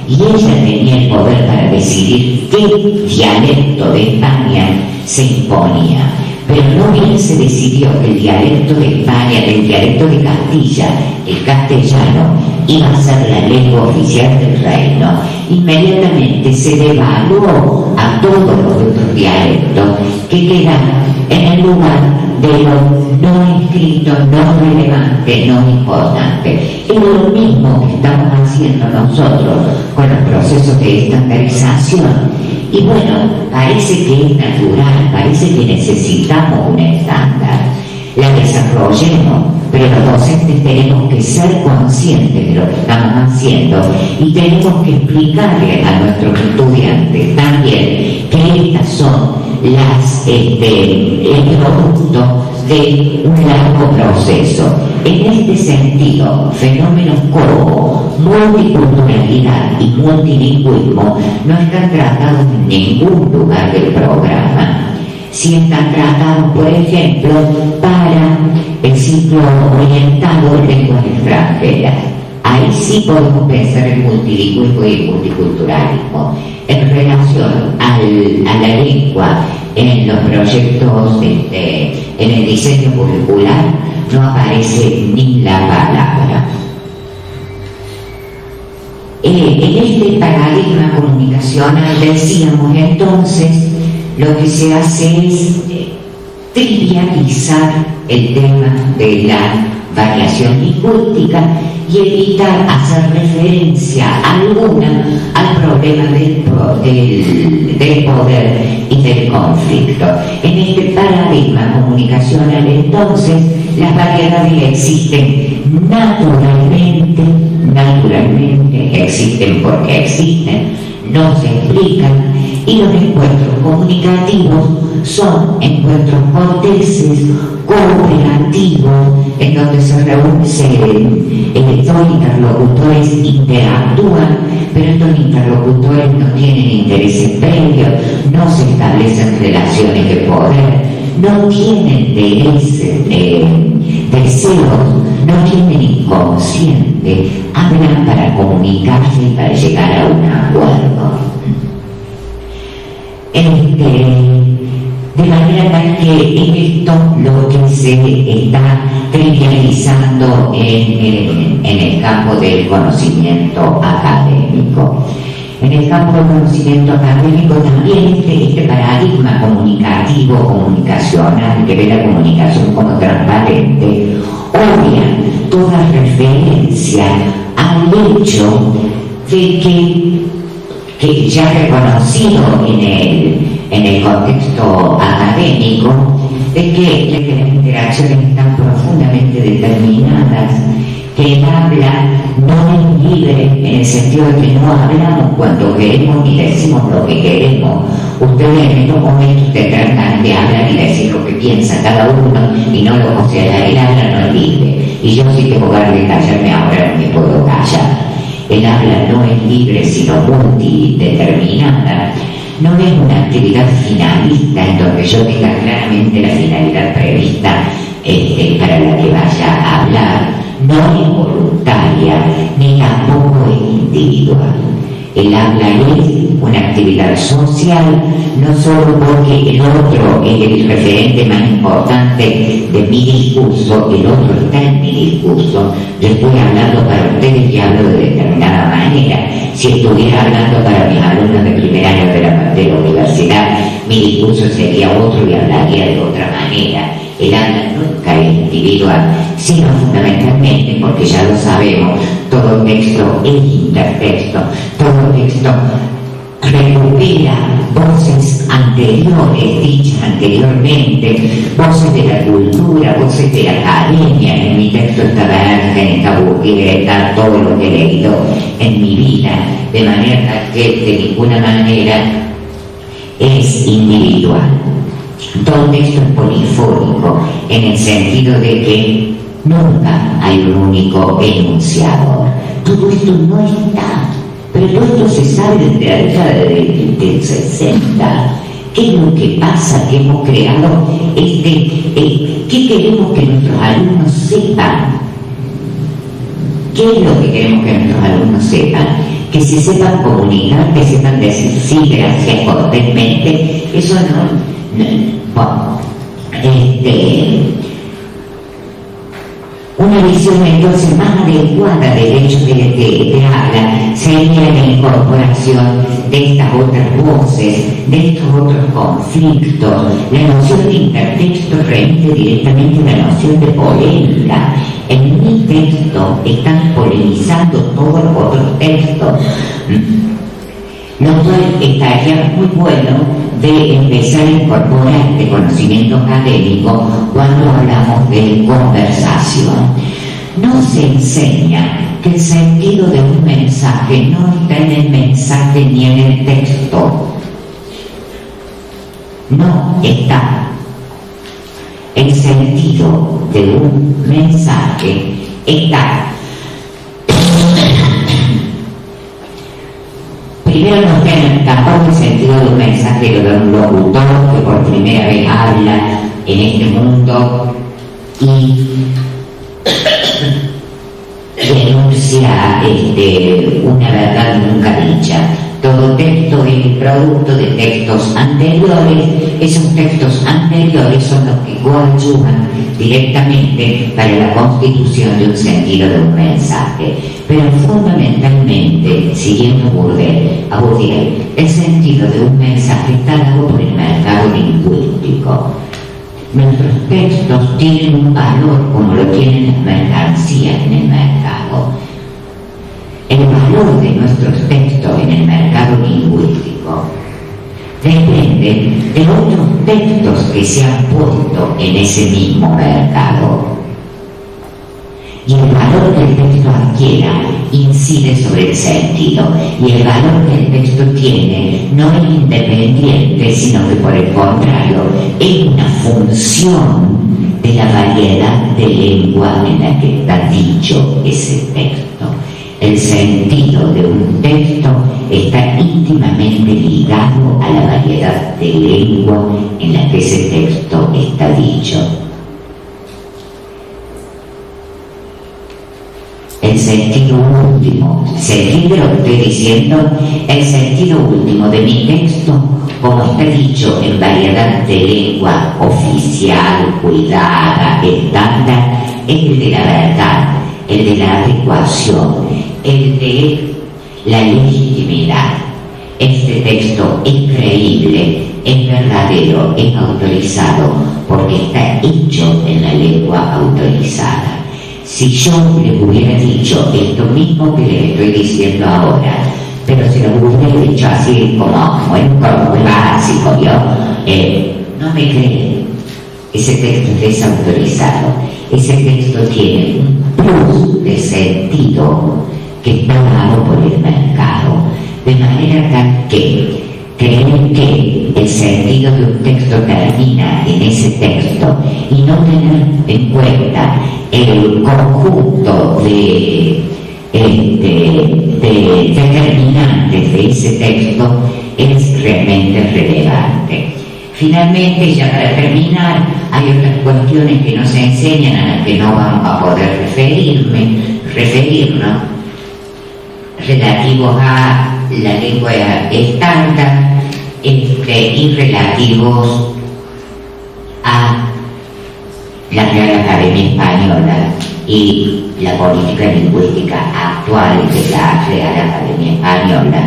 y ella tenía el poder para decidir qué dialecto de España se imponía. Pero no bien se decidió que el dialecto de España, el dialecto de Castilla, el castellano, iba a ser la lengua oficial del reino, inmediatamente se devaluó a todos los otros dialectos que quedan en el lugar de lo no escrito, no relevante, no importante. Es lo mismo que estamos haciendo nosotros con los procesos de estandarización. Y bueno, parece que es natural, parece que necesitamos un estándar. La desarrollemos, pero los docentes tenemos que ser conscientes de lo que estamos haciendo y tenemos que explicarle a nuestros estudiantes también que estas son el producto de un largo proceso. En este sentido, fenómenos como multiculturalidad y multilingüismo no están tratados en ningún lugar del programa. Si están tratados, por ejemplo, para el ciclo orientado en lenguas extranjeras. Ahí sí podemos pensar en multilingüismo y el multiculturalismo. En relación a la lengua, en los proyectos, en el diseño curricular, no aparece ni la palabra. En este paradigma comunicacional, decíamos entonces, lo que se hace es trivializar el tema de la variación lingüística y evitar hacer referencia alguna al problema del poder y del conflicto. En este paradigma comunicacional, entonces, las variedades existen naturalmente, existen porque existen, no se explican, y los encuentros comunicativos son encuentros corteses, cooperativos, en donde se reúnen, dos interlocutores interactúan, pero estos interlocutores no tienen intereses previos, no se establecen relaciones de poder, no tienen deseos, no tienen inconsciente, hablan para comunicarse y para llegar a un acuerdo. De manera tal que en esto lo que se está trivializando en el campo del conocimiento académico. En el campo del conocimiento académico también este paradigma comunicativo, comunicacional, que ve la comunicación como transparente, obvia toda referencia al hecho de que ya reconocido en el contexto académico, de que las interacciones están profundamente determinadas, que el habla no es libre en el sentido de que no hablamos cuando queremos ni decimos lo que queremos. Ustedes en estos momentos tendrán ganas de hablar y decir lo que piensa cada uno y no lo, o sea, el habla no es libre. Y yo si tengo ganas de callarme ahora no me puedo callar. El habla no es libre sino multideterminada. no es una actividad finalista en donde yo tenga claramente la finalidad prevista para la que vaya a hablar, no es voluntaria ni tampoco es individual. El habla es una actividad social, no solo porque el otro es el referente más importante de mi discurso, el otro está en mi discurso. Yo estoy hablando para ustedes y hablo de determinada manera. Si estuviera hablando para mis alumnos de primer año de la universidad, mi discurso sería otro y hablaría de otra manera. El habla nunca es individual, sino fundamentalmente, porque ya lo sabemos, todo texto es intertexto, todo texto recupera voces anteriores, dichas anteriormente, voces de la cultura, voces de la academia. En mi texto está Bergen, está Burguera, está todo lo que he leído en mi vida, de manera que de ninguna manera es individual. Todo texto es polifónico, en el sentido de que nunca hay un único enunciador. Todo esto no está, pero todo esto se sabe desde la década del 60. ¿Qué es lo que pasa? Que hemos creado ¿qué queremos que nuestros alumnos sepan? ¿Qué es lo que queremos que nuestros alumnos sepan? Que se sepan comunicar, que sepan decir sí, gracias, cortésmente. Eso no. Bueno, una visión entonces más adecuada del hecho de habla sería la incorporación de estas otras voces, de estos otros conflictos. La noción de intertexto remite directamente a la noción de polémica. En mi texto están polemizando todos los otros textos, lo cual estaría muy bueno de empezar a incorporar este conocimiento académico cuando hablamos de conversación. No se enseña que el sentido de un mensaje no está en el mensaje ni en el texto. No está. El sentido de un mensaje está. Primero no tienen tampoco el sentido de un mensajero, de un locutor que por primera vez habla en este mundo y denuncia una verdad nunca dicha. Todo texto es el producto de textos anteriores. Esos textos anteriores son los que coadyuvan directamente para la constitución de un sentido de un mensaje. Pero fundamentalmente, siguiendo a Bourdieu, el sentido de un mensaje está dado por el mercado lingüístico. Nuestros textos tienen un valor como lo tienen las mercancías en el mercado. El valor de nuestros textos en el mercado lingüístico depende de otros textos que se han puesto en ese mismo mercado. Y el valor que el texto adquiera incide sobre el sentido, y el valor que el texto tiene no es independiente, sino que por el contrario es una función de la variedad de lengua en la que está dicho ese texto. El sentido de un texto está íntimamente ligado a la variedad de lengua en la que ese texto está dicho. El sentido último, ¿se lo que estoy diciendo? El sentido último de mi texto, como está dicho en variedad de lengua oficial, cuidada, estándar, es el de la verdad, el de la adecuación, el de la legitimidad. Este texto es creíble, es verdadero, es autorizado, porque está hecho en la lengua autorizada. Si yo les hubiera dicho esto mismo que les estoy diciendo ahora, pero si lo hubiera dicho así como muy básico, no me creen. Ese texto es desautorizado. Ese texto tiene un plus de sentido que está dado por el mercado, de manera tal que creer que el sentido de un texto termina en ese texto y no tener en cuenta el conjunto de determinantes de ese texto es realmente relevante. Finalmente, ya para terminar, hay otras cuestiones que no se enseñan, a las que no vamos a poder referirnos, relativos a la lengua estándar y relativos a la Real Academia Española y la política lingüística actual de la Real Academia Española.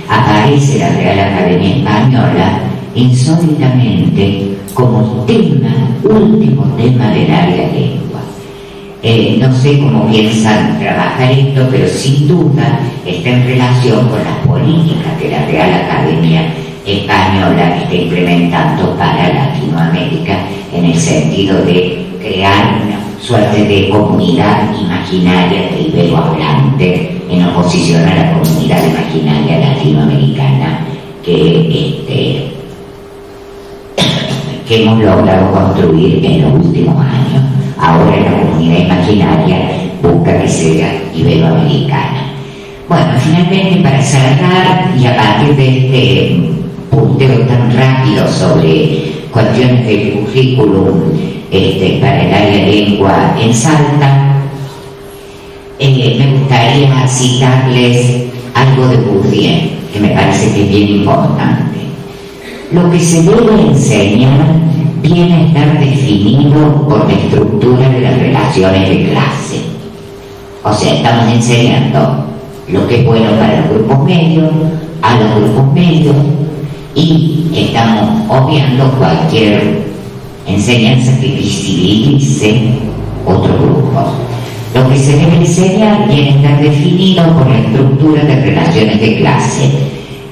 Aparece la Real Academia Española insólitamente como último tema del área lengua. No sé cómo piensan trabajar esto, pero sin duda está en relación con las políticas que la Real Academia Española está implementando para Latinoamérica, en el sentido de crear una suerte de comunidad imaginaria de iberohablante en oposición a la comunidad imaginaria latinoamericana que hemos logrado construir en los últimos años. Ahora la comunidad imaginaria busca que sea iberoamericana. Bueno, finalmente, para cerrar, y a partir de este punteo tan rápido sobre cuestiones del currículum para el área lengua en Salta, me gustaría citarles algo de Bourdieu, que me parece que es bien importante. Lo que se debe enseñar viene a estar definido por la estructura de las relaciones de clase. O sea, estamos enseñando lo que es bueno para los grupos medios, a los grupos medios, y estamos obviando cualquier enseñanza que visibilice otros grupos. Lo que se debe enseñar viene a estar definido por la estructura de relaciones de clase,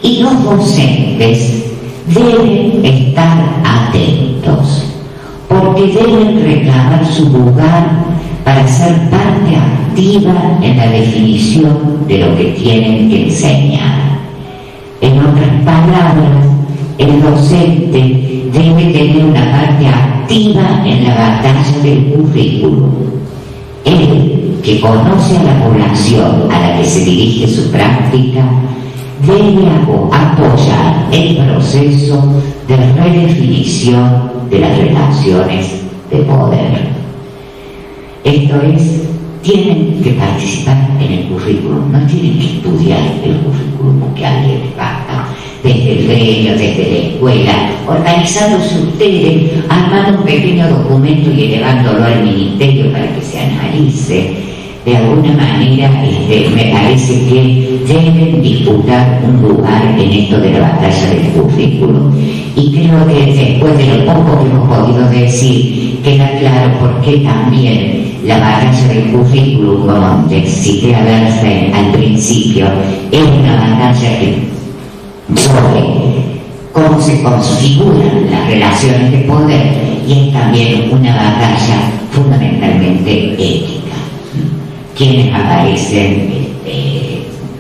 y los docentes deben estar atentos, porque deben reclamar su lugar para ser parte activa en la definición de lo que tienen que enseñar. En otras palabras, el docente debe tener una parte activa en la batalla del currículum. Él, que conoce a la población a la que se dirige su práctica, debe apoyar el proceso de redefinición de las relaciones de poder. Esto es, tienen que participar en el currículum, no tienen que estudiar el currículum que a alguien les basta, desde el gremio, desde la escuela, organizándose ustedes, armando un pequeño documento y elevándolo al ministerio para que se analice. De alguna manera, me parece que deben disputar un lugar en esto de la batalla del currículum. Y creo que después de lo poco que hemos podido decir, queda claro por qué también la batalla del currículum, como cité a Bernstein al principio, es una batalla sobre cómo se configuran las relaciones de poder, y es también una batalla fundamentalmente ética. Quienes aparecen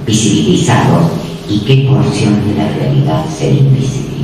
visibilizados y qué porción de la realidad se invisibiliza.